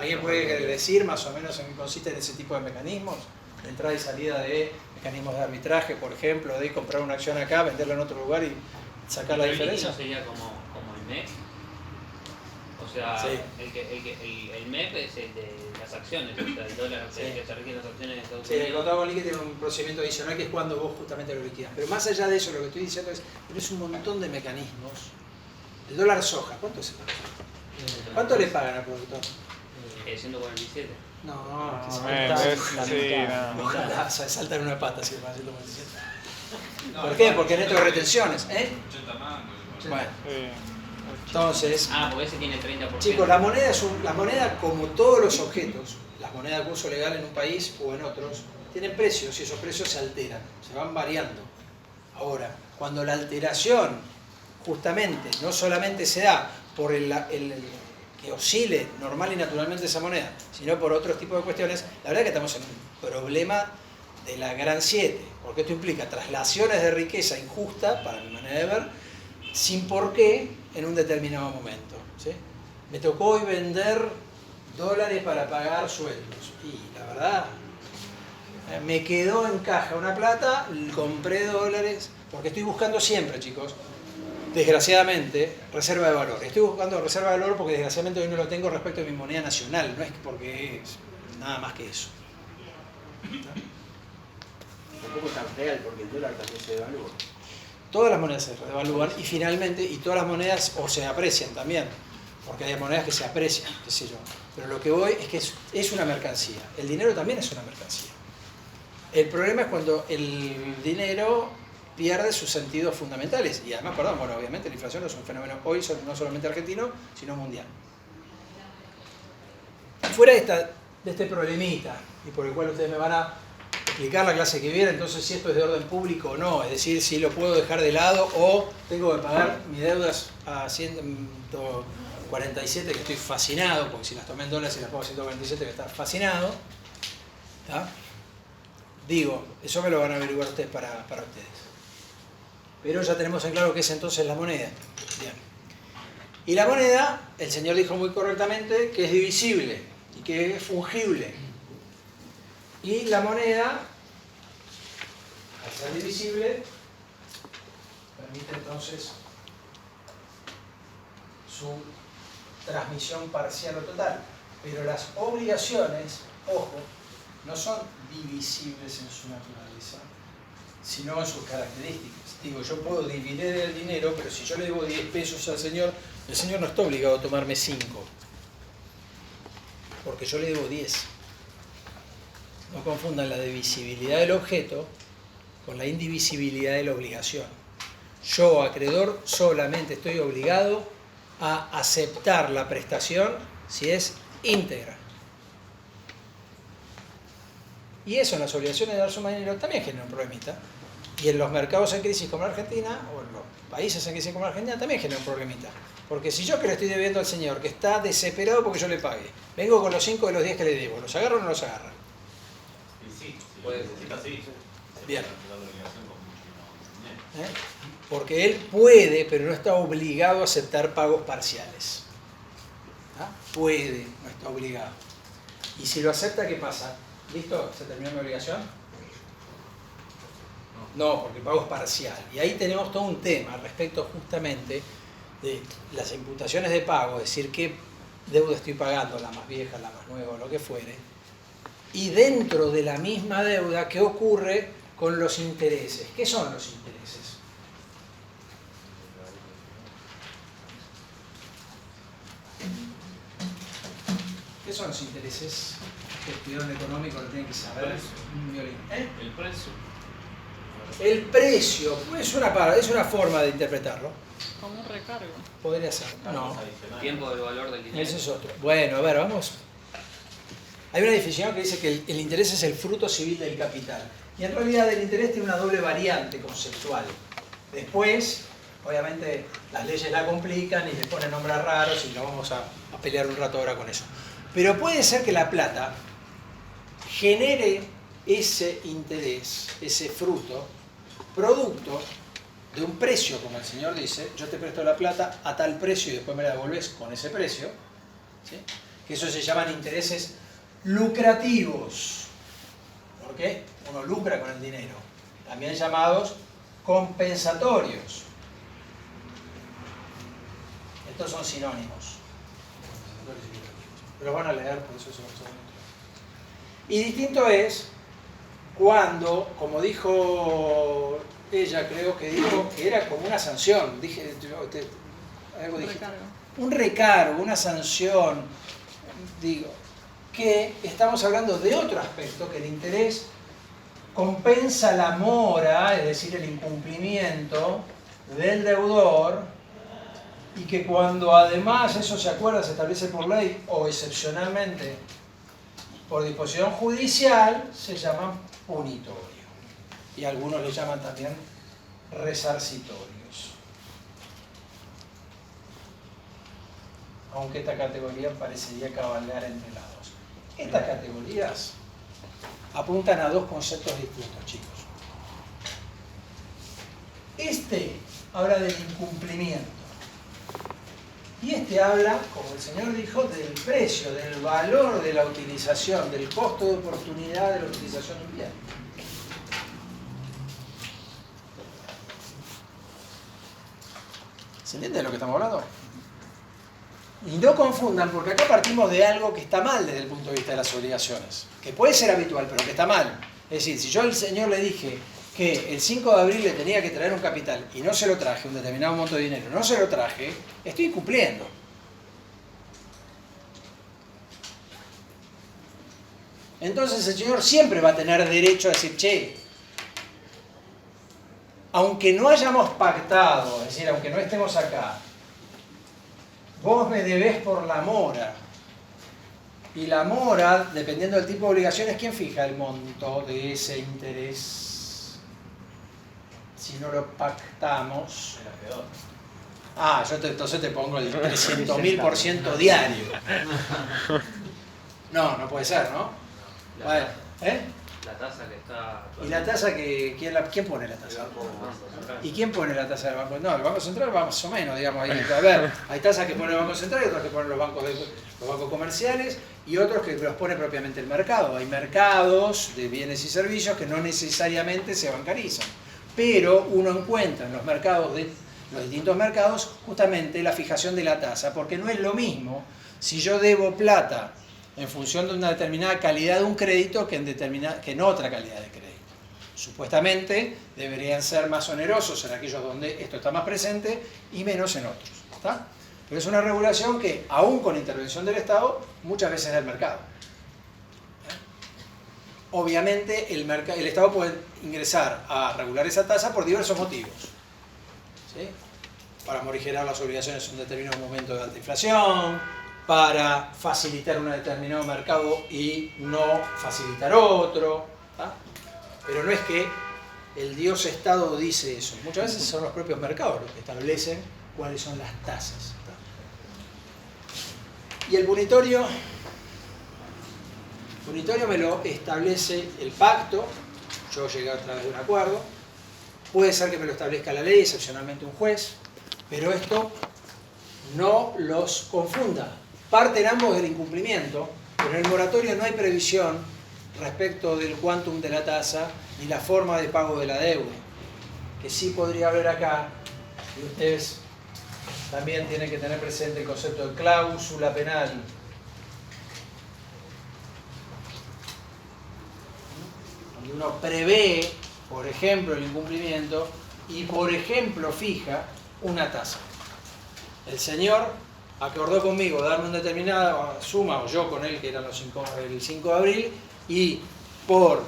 ¿Alguien puede decir más o menos en qué consisten ese tipo de mecanismos? De entrada y salida de mecanismos de arbitraje, por ejemplo, de comprar una acción acá, venderla en otro lugar y sacar la El diferencia. líquido sería como el MEP. O sea, Sí. el MEP es el de las acciones, o sea, el dólar Sí. que se rige las acciones de Estados Sí, el Unidos. contado con líquido tiene un procedimiento adicional que es cuando vos justamente lo liquidás. Pero más allá de eso, lo que estoy diciendo es, tenés un montón de mecanismos. El dólar soja, ¿cuánto es el dólar soja? ¿Cuánto le pagan al productor? 147. No, que se la sí, mitad, no. ojalá saltar en una pata si le van a 147. ¿Por qué? Porque neto de retenciones, 80 mangos. Bueno, Sí. entonces, Ah, porque ese tiene 30%. chicos, la moneda como todos los objetos, las monedas de curso legal en un país o en otros, tienen precios y esos precios se alteran, se van variando. Ahora, cuando la alteración justamente no solamente se da por el que oscile normal y naturalmente esa moneda, sino por otros tipos de cuestiones, la verdad es que estamos en un problema de la gran 7, porque esto implica traslaciones de riqueza injusta, para mi manera de ver, sin por qué en un determinado momento. ¿Sí? Me tocó hoy vender dólares para pagar sueldos y la verdad me quedó en caja una plata, compré dólares, porque estoy buscando siempre, chicos, desgraciadamente, reserva de valor. Estoy buscando reserva de valor porque desgraciadamente hoy no lo tengo respecto a mi moneda nacional, no es porque es nada más que eso. Tampoco tan real porque el dólar también se devalúa. Todas las monedas se devalúan y finalmente, y todas las monedas o se aprecian también, porque hay monedas que se aprecian, qué sé yo. Pero lo que voy es que es una mercancía. El dinero también es una mercancía. El problema es cuando el dinero pierde sus sentidos fundamentales. Y además, perdón, bueno, obviamente la inflación no es un fenómeno hoy no solamente argentino, sino mundial. fuera de este problemita, y por el cual ustedes me van a explicar la clase que viene, entonces si esto es de orden público o no, es decir, si lo puedo dejar de lado o tengo que pagar mis deudas a 147, que estoy fascinado, porque si las tomé en dólares y las pago a 147 voy a estar fascinado. ¿Tá? Digo, eso me lo van a averiguar ustedes para ustedes. Pero ya tenemos en claro qué es entonces la moneda. Bien. Y la moneda, el señor dijo muy correctamente que es divisible y que es fungible. Y la moneda, al ser divisible, permite entonces su transmisión parcial o total. Pero las obligaciones, ojo, no son divisibles en su naturaleza, sino en sus características. Digo, yo puedo dividir el dinero, pero si yo le debo 10 pesos al señor, el señor no está obligado a tomarme 5, porque yo le debo 10. No confundan la divisibilidad del objeto con la indivisibilidad de la obligación. Yo, acreedor, solamente estoy obligado a aceptar la prestación si es íntegra. Y eso en las obligaciones de dar suma de dinero también genera un problemita. Y en los mercados en crisis como la Argentina, o en los países en crisis como la Argentina, también genera un problemita. Porque si yo que le estoy debiendo al señor, que está desesperado porque yo le pague, vengo con los 5 de los 10 que le debo, ¿los agarro o no los agarra? Y sí, puede necesita sí. Bien. Porque él puede, pero no está obligado a aceptar pagos parciales. ¿Ah? Puede, no está obligado. Y si lo acepta, ¿qué pasa? ¿Listo? ¿Se terminó mi obligación? No, porque el pago es parcial. Y ahí tenemos todo un tema respecto justamente de las imputaciones de pago, es decir, qué deuda estoy pagando, la más vieja, la más nueva, lo que fuere. Y dentro de la misma deuda, ¿qué ocurre con los intereses? ¿Qué son los intereses? ¿Qué son los intereses? Que estudiaron económico lo tienen que saber. Un violín. El precio. El precio, es una forma de interpretarlo. Como un recargo. Podría ser. No. Tiempo del valor del dinero. Ese es otro. Bueno, a ver, vamos. Hay una definición que dice que el interés es el fruto civil del capital. Y en realidad el interés tiene una doble variante conceptual. Después, obviamente, las leyes la complican y le ponen nombres raros y lo vamos a pelear un rato ahora con eso. Pero puede ser que la plata genere ese interés, ese fruto, producto de un precio, como el señor dice, yo te presto la plata a tal precio y después me la devolves con ese precio, ¿sí? Que eso se llaman intereses lucrativos. ¿Por qué? Uno lucra con el dinero. También llamados compensatorios. Estos son sinónimos. Pero van a leer, por eso se los voy a mostrar. Y distinto es cuando, como dijo ella, creo que dijo que era como una sanción. Algo dije. Un recargo, una sanción. Digo, que estamos hablando de otro aspecto, que el interés compensa la mora, es decir, el incumplimiento del deudor, y que cuando además eso se acuerda, se establece por ley o excepcionalmente por disposición judicial, se llama punitorio. Y algunos le llaman también resarcitorios. Aunque esta categoría parecería cabalgar entre las dos. Estas categorías apuntan a dos conceptos distintos, chicos. Este habla del incumplimiento. Y este habla, como el señor dijo, del precio, del valor de la utilización, del costo de oportunidad de la utilización de un bien. ¿Se entiende de lo que estamos hablando? Y no confundan, porque acá partimos de algo que está mal desde el punto de vista de las obligaciones. Que puede ser habitual, pero que está mal. Es decir, si yo al señor le dije que el 5 de abril le tenía que traer un capital y no se lo traje, un determinado monto de dinero, no se lo traje, estoy incumpliendo. Entonces el señor siempre va a tener derecho a decir, che, aunque no hayamos pactado, es decir, aunque no estemos acá, vos me debés por la mora Y la mora, dependiendo del tipo de obligaciones, ¿quién fija el monto de ese interés? Si no lo pactamos. El acreedor. Ah, entonces te pongo el 300.000% diario. No, no puede ser, ¿no? Bueno, ¿eh? La tasa que está... ¿Y la tasa que quién pone la tasa? ¿Y quién pone la tasa del Banco? No, el Banco Central va más o menos, digamos. Ahí. A ver, hay tasas que pone el Banco Central y otras que ponen los bancos comerciales y otros que los pone propiamente el mercado. Hay mercados de bienes y servicios que no necesariamente se bancarizan, pero uno encuentra en los mercados de los distintos mercados justamente la fijación de la tasa, porque no es lo mismo si yo debo plata en función de una determinada calidad de un crédito que en otra calidad de crédito. Supuestamente deberían ser más onerosos en aquellos donde esto está más presente y menos en otros. ¿Está? Pero es una regulación que, aún con intervención del Estado, muchas veces es del mercado. Obviamente el Estado puede ingresar a regular esa tasa por diversos motivos. ¿Sí? Para morigerar las obligaciones en un determinado momento de alta inflación, para facilitar un determinado mercado y no facilitar otro. ¿Tá? Pero no es que el Dios Estado dice eso. Muchas veces son los propios mercados los que establecen cuáles son las tasas. ¿Tá? Y el punitorio me lo establece el pacto. Yo llegué a través de un acuerdo. Puede ser que me lo establezca la ley, excepcionalmente un juez, pero esto no los confunda. Parten ambos del incumplimiento, pero en el moratorio no hay previsión respecto del quantum de la tasa ni la forma de pago de la deuda, que sí podría haber acá, y ustedes también tienen que tener presente el concepto de cláusula penal. Donde uno prevé, por ejemplo, el incumplimiento y, por ejemplo, fija una tasa. El señor acordó conmigo darme una determinada suma, o yo con él, que eran el 5 de abril, y por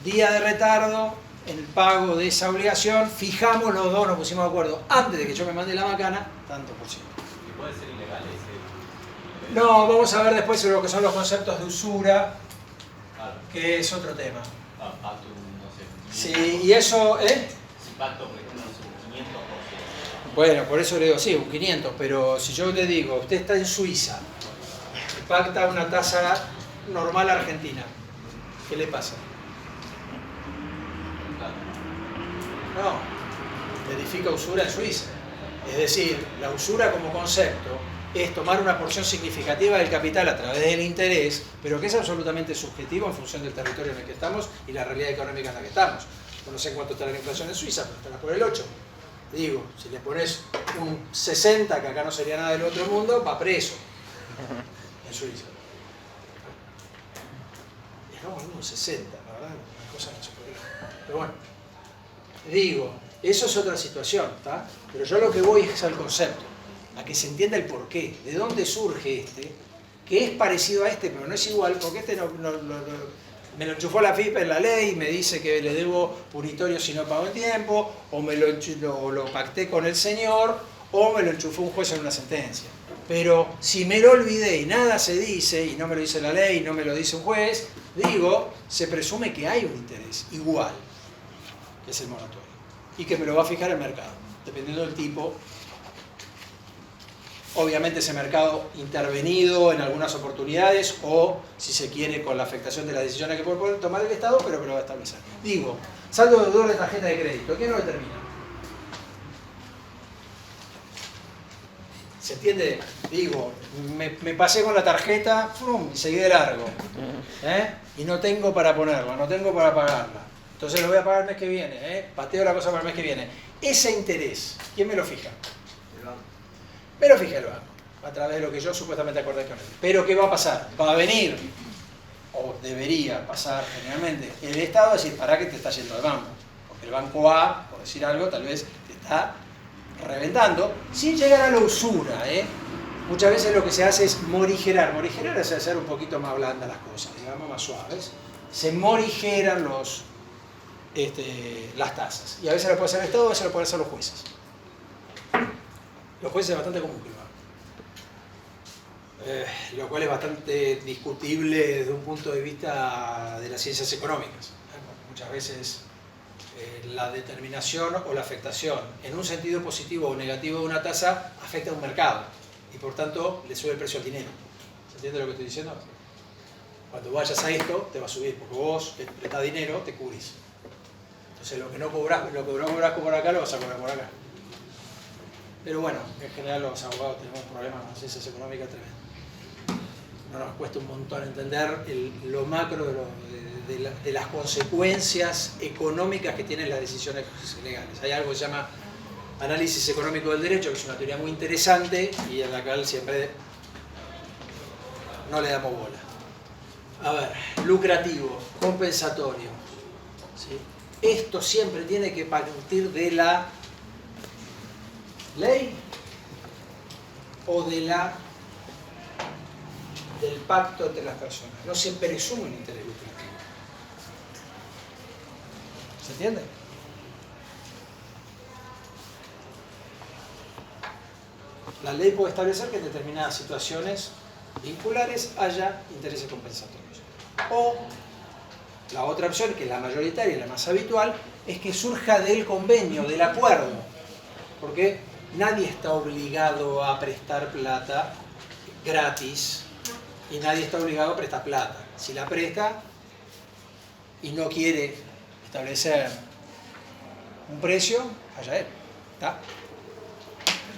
día de retardo en el pago de esa obligación, fijamos los dos, nos pusimos de acuerdo, antes de que yo me mande la macana, tanto por ciento. ¿Y puede ser ilegal ese? No, vamos a ver después lo que son los conceptos de usura, Claro. que es otro tema. Pacto, no sé. Sí, y eso, Si pacto, por ejemplo, no sé, un 500%. Bueno, por eso le digo, sí, un 500, pero si yo le digo, usted está en Suiza, pacta una tasa normal argentina, ¿qué le pasa? No, edifica usura en Suiza. Es decir, la usura como concepto es tomar una porción significativa del capital a través del interés, pero que es absolutamente subjetivo en función del territorio en el que estamos y la realidad económica en la que estamos. No sé cuánto está la inflación en Suiza, pero estará por el 8. Digo, si le pones un 60, que acá no sería nada del otro mundo, va preso en Suiza. Estamos en un 60, la verdad, una cosa que no se puede. Pero bueno, digo, eso es otra situación, ¿tá? Pero yo lo que voy es al concepto, a que se entienda el porqué, de dónde surge este, que es parecido a este, pero no es igual, porque este me lo enchufó la FIP en la ley, me dice que le debo punitorio si no pago en tiempo, o lo pacté con el señor, o me lo enchufó un juez en una sentencia. Pero si me lo olvidé y nada se dice, y no me lo dice la ley, y no me lo dice un juez, digo, se presume que hay un interés igual, que es el moratorio, y que me lo va a fijar el mercado, dependiendo del tipo. Obviamente ese mercado intervenido en algunas oportunidades o, si se quiere, con la afectación de las decisiones que puede tomar el Estado, pero que lo va a establecer. Digo, saldo deudor de tarjeta de crédito, ¿quién lo determina? ¿Se entiende? Digo, me pasé con la tarjeta y seguí de largo. Y no tengo para ponerla, no tengo para pagarla. Entonces lo voy a pagar el mes que viene. Pateo la cosa para el mes que viene. Ese interés, ¿quién me lo fija? Me lo fija el banco, a través de lo que yo supuestamente acordé con él. Pero ¿qué va a pasar? Va a venir, o debería pasar generalmente, el Estado a decir, ¿para qué te está yendo al banco? Porque el banco A, por decir algo, tal vez te está reventando, sin llegar a la usura. Muchas veces lo que se hace es morigerar. Morigerar es hacer un poquito más blandas las cosas, digamos, más suaves. Se morigeran las tasas. Y a veces lo puede hacer el Estado, a veces lo pueden hacer los jueces. Los jueces es bastante común que lo lo cual es bastante discutible desde un punto de vista de las ciencias económicas. Muchas veces la determinación o la afectación en un sentido positivo o negativo de una tasa afecta a un mercado y por tanto le sube el precio al dinero. ¿Se entiende lo que estoy diciendo? Cuando vayas a esto te va a subir porque vos le prestás dinero, te cubrís. Entonces lo que no cobrás por acá lo vas a cobrar por acá. Pero bueno, en general los abogados tenemos problemas con las ciencias económicas tremendos. No nos cuesta un montón entender lo macro de las consecuencias económicas que tienen las decisiones legales. Hay algo que se llama análisis económico del derecho, que es una teoría muy interesante y en la cual siempre no le damos bola. A ver, lucrativo, compensatorio. ¿Sí? Esto siempre tiene que partir de la ley o del pacto entre las personas. No se presume un interés lucrativo. ¿Se entiende? La ley puede establecer que en determinadas situaciones vinculares haya intereses compensatorios. O la otra opción, que es la mayoritaria y la más habitual, es que surja del convenio, del acuerdo. Porque nadie está obligado a prestar plata gratis y nadie está obligado a prestar plata. Si la presta y no quiere establecer un precio, allá él. ¿Está?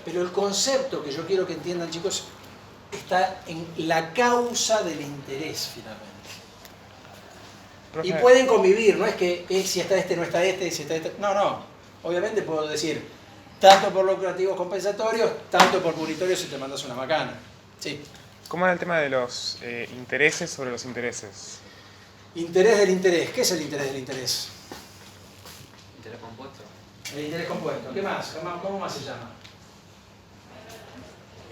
Pero el concepto que yo quiero que entiendan, chicos, está en la causa del interés, finalmente. Y pueden convivir, no es que si está este, no está este, si está este. No, no. Obviamente puedo decir, tanto por lucrativos compensatorios, tanto por punitorios si te mandas una macana. Sí. ¿Cómo era el tema de los intereses sobre los intereses? Interés del interés. ¿Qué es el interés del interés? Interés compuesto. El interés compuesto. ¿Qué más? ¿Cómo más se llama?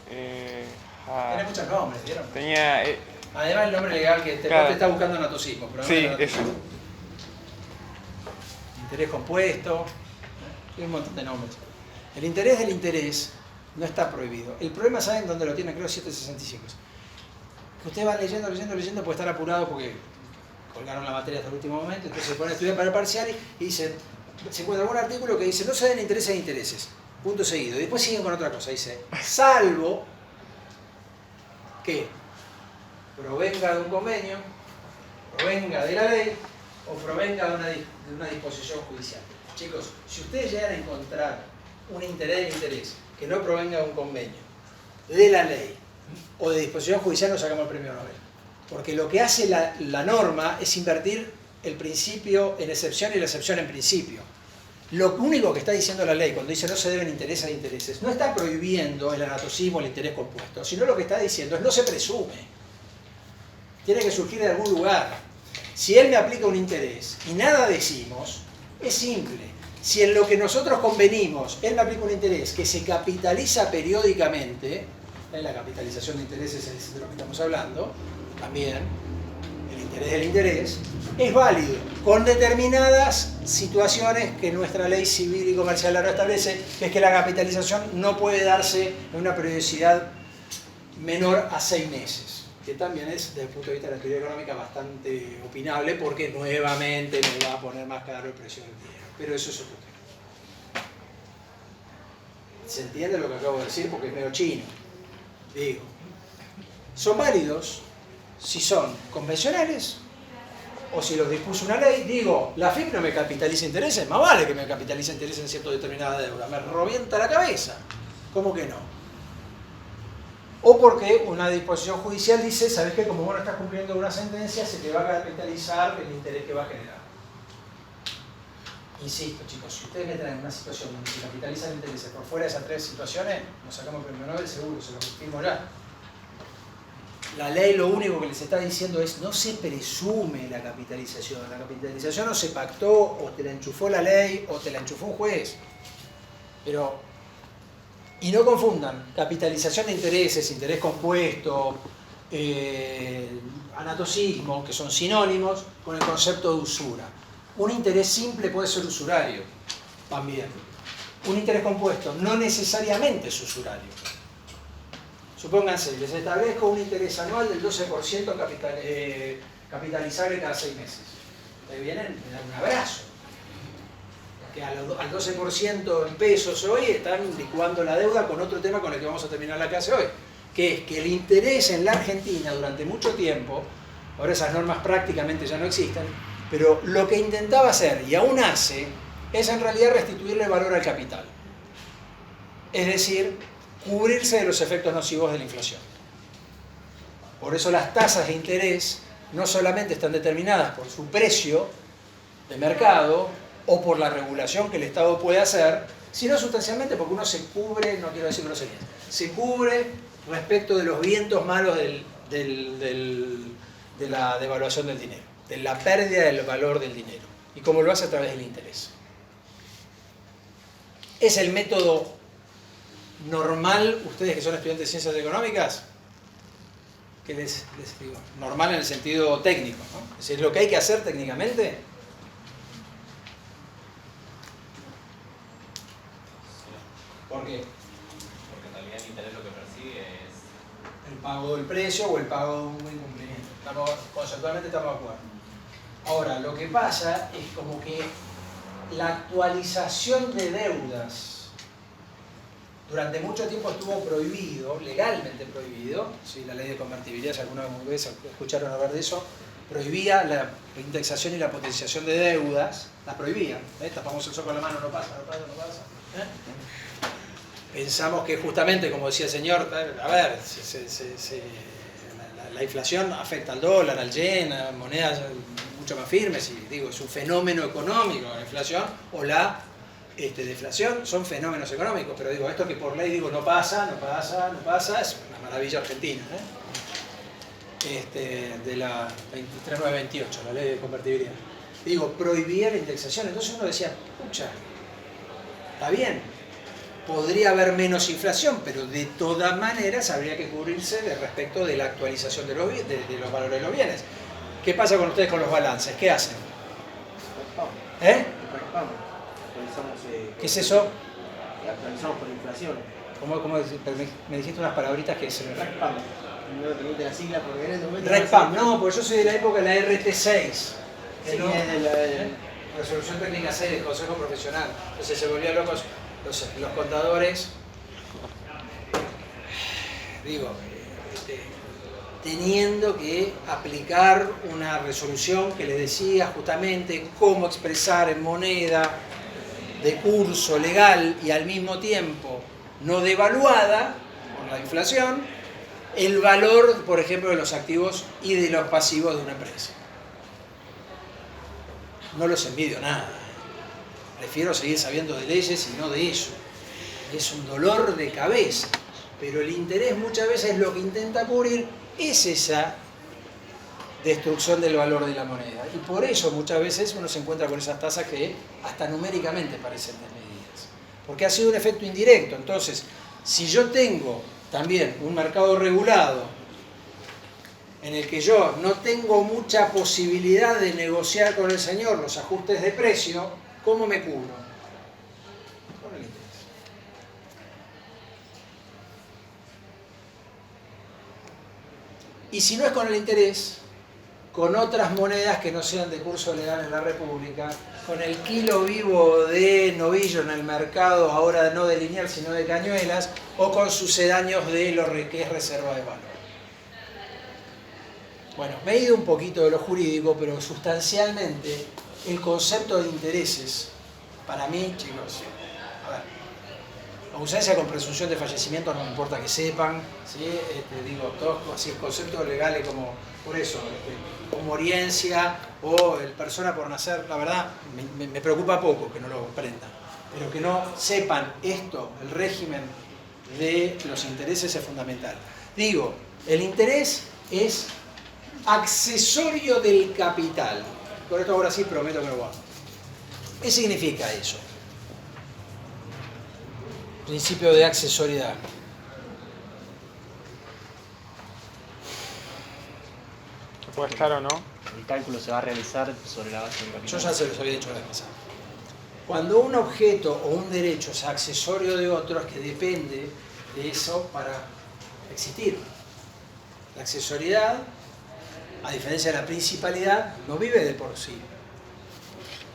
Tiene muchos nombres, ¿vieron? Tenía... Además el nombre legal que te está buscando anatosismo. Pero no sí, es eso. Interés compuesto. Hay un montón de nombres. El interés del interés no está prohibido. El problema, ¿saben dónde lo tiene? Creo 765. Que usted va leyendo, puede estar apurado porque colgaron la materia hasta el último momento, entonces se pone a estudiar para el parcial y dice, se encuentra algún artículo que dice, no se den intereses de intereses. Punto seguido. Y después siguen con otra cosa. Dice, salvo que provenga de un convenio, provenga de la ley o provenga de una disposición judicial. Chicos, si ustedes llegan a encontrar un interés del interés que no provenga de un convenio, de la ley o de disposición judicial, nos sacamos el premio Nobel. Porque lo que hace la norma es invertir el principio en excepción y la excepción en principio. Lo único que está diciendo la ley cuando dice no se deben intereses de intereses, no está prohibiendo el anatosismo o el interés compuesto, sino lo que está diciendo es no se presume. Tiene que surgir de algún lugar. Si él me aplica un interés y nada decimos, es simple. Si en lo que nosotros convenimos, él me aplica un interés que se capitaliza periódicamente, en la capitalización de intereses es de lo que estamos hablando, también el interés del interés, es válido, con determinadas situaciones que nuestra ley civil y comercial ahora establece, que es que la capitalización no puede darse en una periodicidad menor a 6 meses, que también es, desde el punto de vista de la teoría económica, bastante opinable, porque nuevamente nos va a poner más caro el precio del dinero. Pero eso es otro tema. ¿Se entiende lo que acabo de decir? Porque es medio chino. Digo, son válidos si son convencionales o si los dispuso una ley. Digo, la FIP no me capitaliza intereses, más vale que me capitalice intereses en cierta determinada deuda. Me revienta la cabeza. ¿Cómo que no? O porque una disposición judicial dice, ¿sabes qué? Como vos no estás cumpliendo una sentencia, se te va a capitalizar el interés que va a generar. Insisto, chicos, si ustedes me traen en una situación donde se capitalizan intereses por fuera de esas 3 situaciones, nos sacamos el premio Nobel seguro, se lo firmo ya. La ley lo único que les está diciendo es no se presume la capitalización. La capitalización no se pactó, o te la enchufó la ley, o te la enchufó un juez. Pero, y no confundan capitalización de intereses, interés compuesto, anatosismo, que son sinónimos, con el concepto de usura. Un interés simple puede ser usurario, también. Un interés compuesto no necesariamente es usurario. supónganse, les establezco un interés anual del 12% capitalizable cada 6 meses. Ustedes vienen, me dan un abrazo. Que al 12% en pesos hoy están licuando la deuda con otro tema con el que vamos a terminar la clase hoy, que es que el interés en la Argentina durante mucho tiempo, ahora esas normas prácticamente ya no existen, pero lo que intentaba hacer, y aún hace, es en realidad restituirle valor al capital. Es decir, cubrirse de los efectos nocivos de la inflación. Por eso las tasas de interés no solamente están determinadas por su precio de mercado o por la regulación que el Estado puede hacer, sino sustancialmente porque uno se cubre, no quiero decir groserías, se cubre respecto de los vientos malos de la devaluación del dinero, de la pérdida del valor del dinero, y como lo hace a través del interés. ¿Es el método normal, ustedes que son estudiantes de ciencias económicas? ¿Qué les digo? Normal en el sentido técnico, ¿no? Es decir, lo que hay que hacer técnicamente. ¿Por qué? Porque en realidad el interés lo que persigue es... El pago del precio o el pago de un incumplimiento. Conceptualmente estamos de acuerdo. Ahora, lo que pasa es como que la actualización de deudas durante mucho tiempo estuvo prohibido, legalmente prohibido. Sí, la ley de convertibilidad, si alguna vez escucharon hablar de eso, prohibía la indexación y la potenciación de deudas, las prohibía. Tapamos el sol con la mano, no pasa. Pensamos que justamente, como decía el señor, a ver, la inflación afecta al dólar, al yen, a monedas mucho más firmes, y digo, es un fenómeno económico la inflación o la deflación, son fenómenos económicos, pero digo, esto que por ley digo no pasa, es una maravilla argentina, de la 23928, la ley de convertibilidad. Digo, prohibía la indexación, entonces uno decía, pucha, está bien, podría haber menos inflación, pero de todas maneras habría que cubrirse respecto de la actualización de los valores de los bienes. ¿Qué pasa con ustedes con los balances? ¿Qué hacen? ¿Qué es eso? Actualizamos por inflación. ¿Cómo me dijiste unas palabritas que se me... RECPAM. No me pregunte la sigla porque en este momento... RECPAM, no, porque yo soy de la época de la RT6. Sí, ¿no? es de la... Resolución técnica 6 del Consejo Profesional. Entonces se volvían locos los contadores. Digo, teniendo que aplicar una resolución que les decía justamente cómo expresar en moneda de curso legal y al mismo tiempo no devaluada por la inflación el valor, por ejemplo, de los activos y de los pasivos de una empresa. No los envidio nada. Prefiero seguir sabiendo de leyes y no de eso. Es un dolor de cabeza, pero el interés muchas veces lo que intenta cubrir es esa destrucción del valor de la moneda. Y por eso muchas veces uno se encuentra con esas tasas que hasta numéricamente parecen desmedidas. Porque ha sido un efecto indirecto. Entonces, si yo tengo también un mercado regulado en el que yo no tengo mucha posibilidad de negociar con el señor los ajustes de precio, ¿cómo me cubro? Con el interés. Y si no es con el interés, con otras monedas que no sean de curso legal en la República, con el kilo vivo de novillo en el mercado, ahora no de lineal sino de cañuelas, o con sucedáneos de lo que es reserva de valor. Bueno, me he ido un poquito de lo jurídico, pero sustancialmente el concepto de intereses, para mí, chicos, a ver, ausencia con presunción de fallecimiento no me importa que sepan, ¿sí? Digo, todos así conceptos legales como, por eso, como oriencia o el persona por nacer, la verdad, me preocupa poco que no lo aprendan, pero que no sepan esto, el régimen de los intereses es fundamental. Digo, el interés es accesorio del capital. Por esto ahora sí prometo que lo hago. ¿Qué significa eso? Principio de accesoriedad. Puede estar o no. El cálculo se va a realizar sobre la base del capital. Yo ya se los había dicho la vez pasada. Cuando un objeto o un derecho es accesorio de otro, es que depende de eso para existir. La accesoriedad, a diferencia de la principalidad, no vive de por sí.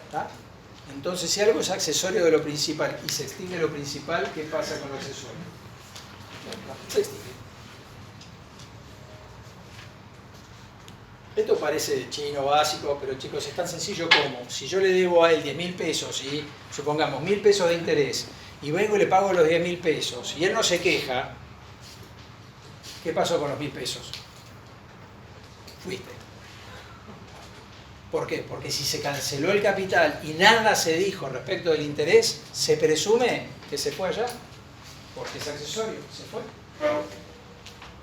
¿Está? Entonces, si algo es accesorio de lo principal y se extingue lo principal, ¿qué pasa con lo accesorio? Se extingue. Esto parece chino básico, pero chicos, es tan sencillo como si yo le debo a él 10.000 pesos y supongamos 1.000 pesos de interés y vengo y le pago los 10.000 pesos y él no se queja, ¿qué pasó con los 1.000 pesos? Fuiste. ¿Por qué? Porque si se canceló el capital y nada se dijo respecto del interés, se presume que se fue allá, porque es accesorio, se fue.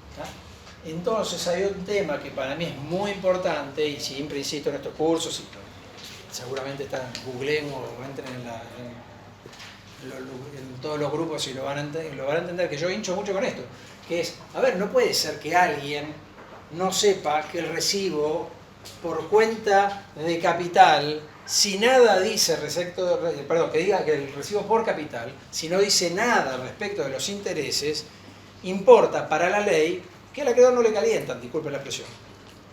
¿Está? Entonces hay un tema que para mí es muy importante y siempre insisto en estos cursos, y seguramente googleen o entren en todos los grupos y lo van a entender, que yo hincho mucho con esto, que es, a ver, no puede ser que alguien no sepa que el recibo por cuenta de capital, si nada dice que diga que el recibo por capital, si no dice nada respecto de los intereses, importa para la ley que al acreedor no le calientan, disculpen la expresión,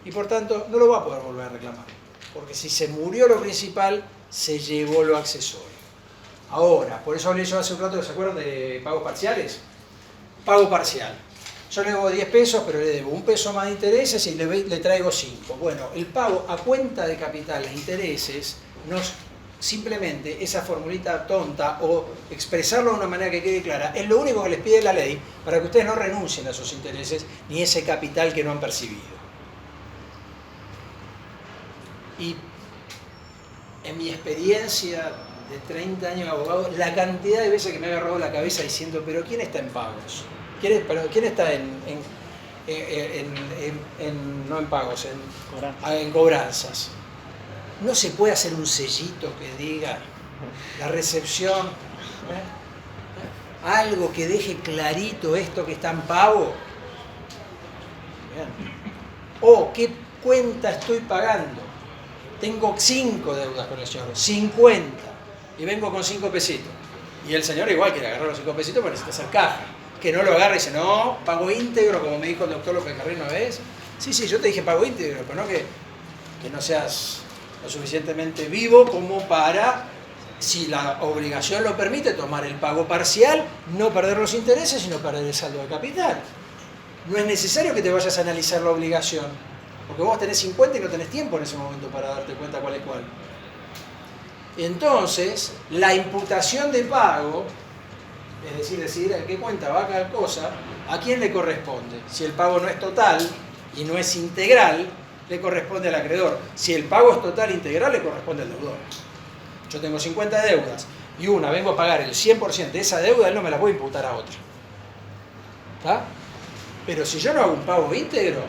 y por tanto no lo va a poder volver a reclamar, porque si se murió lo principal, se llevó lo accesorio. Ahora, por eso hablé yo hace un rato, ¿se acuerdan de pagos parciales? Pago parcial. Yo le debo 10 pesos, pero le debo 1 peso más de intereses y le traigo 5. Bueno, el pago a cuenta de capital e intereses, simplemente esa formulita tonta o expresarlo de una manera que quede clara, es lo único que les pide la ley para que ustedes no renuncien a sus intereses ni ese capital que no han percibido. Y en mi experiencia de 30 años de abogado, la cantidad de veces que me he agarrado la cabeza diciendo, pero ¿quién está en pagos? ¿Quién está no en pagos, en cobranzas? ¿No se puede hacer un sellito que diga la recepción? Algo que deje clarito esto que está en pago. Bien. O qué cuenta estoy pagando. Tengo 5 deudas con el señor, 50, y vengo con 5 pesitos. Y el señor igual quiere agarrar los 5 pesitos porque necesita hacer caja. Que no lo agarre y dice, no, pago íntegro, como me dijo el doctor López Carril una vez. Sí, yo te dije pago íntegro, pero no que no seas lo suficientemente vivo como para, si la obligación lo permite, tomar el pago parcial, no perder los intereses, sino perder el saldo de capital. No es necesario que te vayas a analizar la obligación, porque vos tenés 50 y no tenés tiempo en ese momento para darte cuenta cuál es cuál. Entonces, la imputación de pago, es decir, decidir a qué cuenta va cada cosa, ¿a quién le corresponde? Si el pago no es total y no es integral, le corresponde al acreedor. Si el pago es total e integral, le corresponde al deudor. Yo tengo 50 deudas y vengo a pagar el 100% de esa deuda, él no me la puede imputar a otra. ¿Está? Pero si yo no hago un pago íntegro,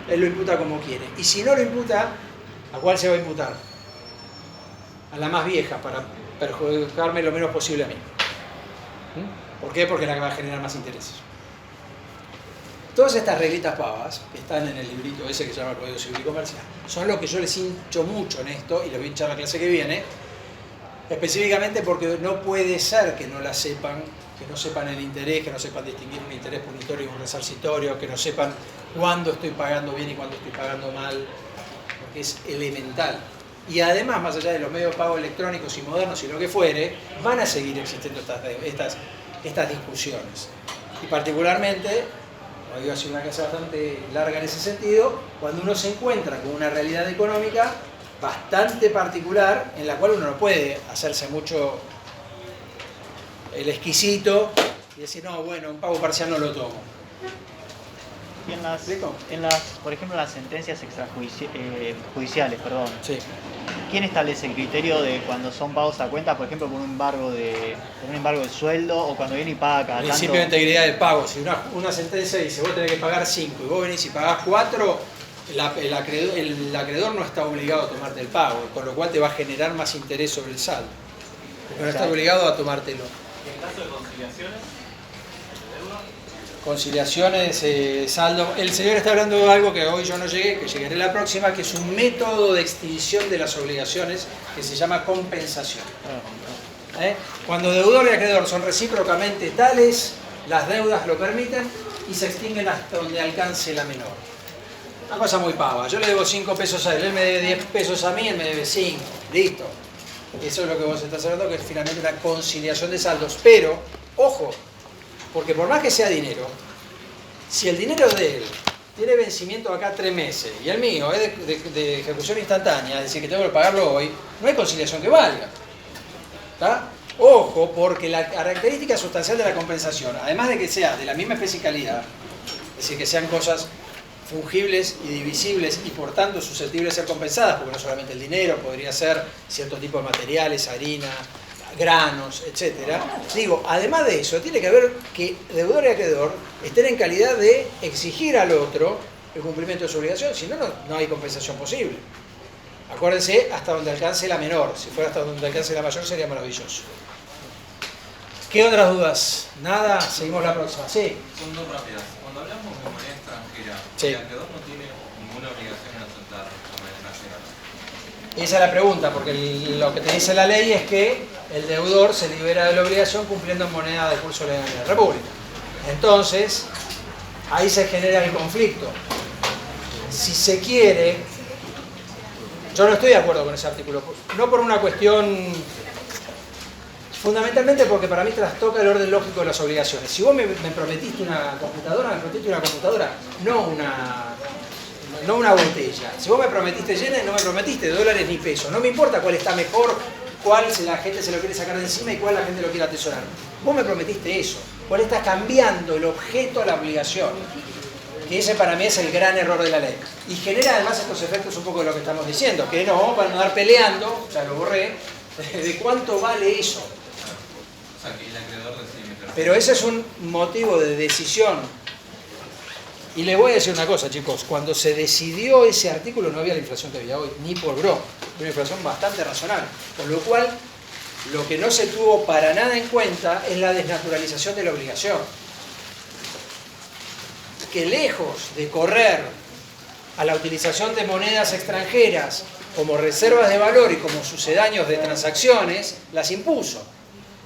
él lo imputa como quiere. Y si no lo imputa, ¿a cuál se va a imputar? A la más vieja, para perjudicarme lo menos posible a mí. ¿Por qué? Porque es la que va a generar más intereses. Todas estas reglitas pavas, que están en el librito ese que se llama el Código Civil y Comercial, son lo que yo les hincho mucho en esto, y les voy a hinchar la clase que viene, específicamente porque no puede ser que no la sepan, que no sepan el interés, que no sepan distinguir un interés punitorio y un resarcitorio, que no sepan cuándo estoy pagando bien y cuándo estoy pagando mal, porque es elemental. Y además, más allá de los medios de pago electrónicos y modernos y lo que fuere, van a seguir existiendo estas discusiones. Y particularmente, como digo, ha sido una clase bastante larga en ese sentido, cuando uno se encuentra con una realidad económica bastante particular, en la cual uno no puede hacerse mucho el exquisito y decir, no, bueno, un pago parcial no lo tomo. Y por ejemplo, en las sentencias extrajudiciales, Sí. ¿Quién establece el criterio de cuando son pagos a cuenta, por ejemplo, por un embargo de sueldo, o cuando viene y paga cada tanto? Principio de integridad del pago. Si una sentencia dice vos tenés que pagar 5 y vos venís y pagás 4, el acreedor no está obligado a tomarte el pago, con lo cual te va a generar más interés sobre el saldo. Porque no está obligado a tomártelo. ¿Y en caso de conciliaciones? Conciliaciones, saldo. El señor está hablando de algo que hoy yo no llegué, que llegaré la próxima, que es un método de extinción de las obligaciones que se llama compensación. Cuando deudor y acreedor son recíprocamente tales, las deudas lo permiten, y se extinguen hasta donde alcance la menor. Una cosa muy pava. Yo le debo 5 pesos a él, él me debe 10 pesos a mí, él me debe 5. Listo. Eso es lo que vos estás hablando, que es finalmente una conciliación de saldos. Pero, ojo, porque por más que sea dinero, si el dinero de él tiene vencimiento acá 3 meses y el mío es de ejecución instantánea, es decir, que tengo que pagarlo hoy, no hay conciliación que valga. ¿Está? Ojo, porque la característica sustancial de la compensación, además de que sea de la misma especie y calidad, es decir, que sean cosas fungibles y divisibles y por tanto susceptibles de ser compensadas, porque no solamente el dinero, podría ser cierto tipo de materiales, harina, granos, etc. Digo, además de eso, tiene que haber que deudor y acreedor estén en calidad de exigir al otro el cumplimiento de su obligación, si no, no hay compensación posible. Acuérdense, hasta donde alcance la menor. Si fuera hasta donde alcance la mayor sería maravilloso. ¿Qué otras dudas? Nada, seguimos la próxima. Sí. Son dos rápidas. Cuando hablamos de moneda extranjera, sí, el acreedor no tiene ninguna obligación en aceptar la moneda extranjera. Esa es la pregunta, porque lo que te dice la ley es que el deudor se libera de la obligación cumpliendo en moneda de curso legal de la República. Entonces, ahí se genera el conflicto. Si se quiere, yo no estoy de acuerdo con ese artículo, no por una cuestión, fundamentalmente porque para mí trastoca el orden lógico de las obligaciones. Si vos me prometiste una computadora, no una botella. Si vos me prometiste yenes, no me prometiste dólares ni pesos. No me importa cuál está mejor, cuál la gente se lo quiere sacar de encima y cuál la gente lo quiere atesorar. Vos me prometiste eso. Vos estás cambiando el objeto a la obligación. Que ese para mí es el gran error de la ley. Y genera además estos efectos un poco de lo que estamos diciendo. Que no vamos a andar peleando, ya lo borré, de cuánto vale eso. O sea, que el acreedor decide meterse. Pero ese es un motivo de decisión. Y les voy a decir una cosa, chicos. Cuando se decidió ese artículo no había la inflación que había hoy, ni por broma. Una inflación bastante razonable. Con lo cual, lo que no se tuvo para nada en cuenta es la desnaturalización de la obligación. Que lejos de correr a la utilización de monedas extranjeras como reservas de valor y como sucedáneos de transacciones, las impuso.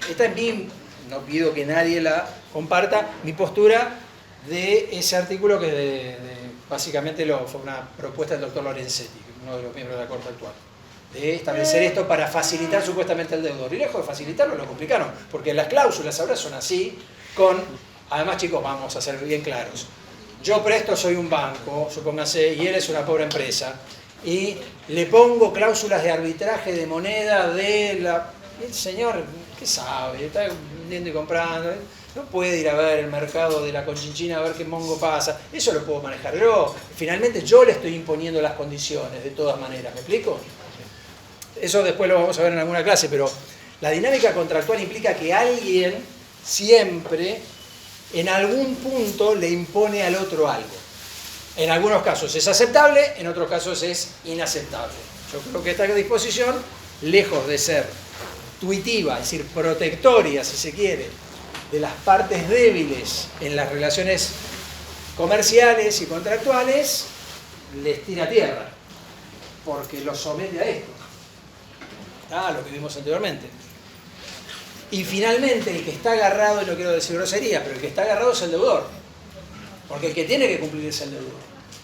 Esta es mi, no pido que nadie la comparta, mi postura de ese artículo que básicamente fue una propuesta del doctor Lorenzetti, uno de los miembros de la Corte actual, de establecer esto para facilitar supuestamente el deudor. Y lejos de facilitarlo, lo complicaron, porque las cláusulas ahora son así, además chicos, vamos a ser bien claros, yo presto, soy un banco, supóngase, y él es una pobre empresa, y le pongo cláusulas de arbitraje de moneda el señor, ¿qué sabe? Está vendiendo y comprando, no puede ir a ver el mercado de la Conchinchina a ver qué mongo pasa, eso lo puedo manejar yo. Finalmente yo le estoy imponiendo las condiciones de todas maneras, ¿me explico? Eso después lo vamos a ver en alguna clase, pero la dinámica contractual implica que alguien siempre en algún punto le impone al otro algo. En algunos casos es aceptable, en otros casos es inaceptable. Yo creo que esta disposición, lejos de ser tuitiva, es decir, protectoria, si se quiere, de las partes débiles en las relaciones comerciales y contractuales, les tira tierra, porque los somete a esto. Lo que vimos anteriormente. Y finalmente el que está agarrado, y no quiero decir grosería, pero el que está agarrado es el deudor. Porque el que tiene que cumplir es el deudor.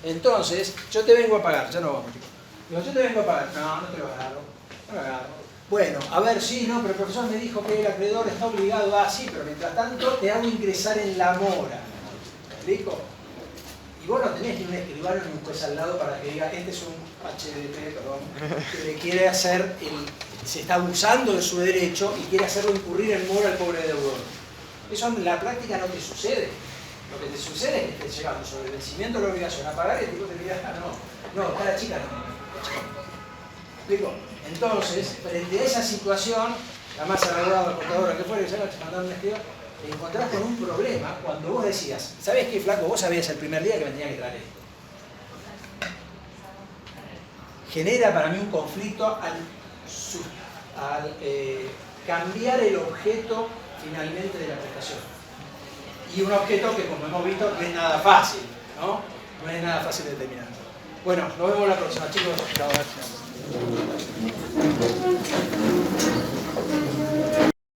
Entonces, yo te vengo a pagar, ya no vamos chicos. Digo, yo te vengo a pagar, no te lo agarro, no lo agarro. Bueno, a ver, sí, no, pero el profesor me dijo que el acreedor está obligado a, sí, pero mientras tanto te hago ingresar en la mora. ¿Me explico? Y vos no tenés ni un escribano ni un juez al lado para que diga, este es un HDP, perdón, que le quiere hacer, se está abusando de su derecho y quiere hacerlo incurrir en mora al pobre deudor. Eso en la práctica no te sucede. Lo que te sucede es que te llegando sobre el vencimiento de la obligación a pagar y el tipo te diga, no, está la chica no. ¿Me explico? Entonces, frente a esa situación, la más arreglada, la contadora que fuera, ya te mandaron un escribano, te encontrás con un problema cuando vos decías, ¿sabés qué, flaco? Vos sabías el primer día que me tenía que traer esto. Genera para mí un conflicto al cambiar el objeto finalmente de la prestación. Y un objeto que, como hemos visto, no es nada fácil, ¿no? No es nada fácil de determinar. Bueno, nos vemos la próxima, chicos. Chao, gracias.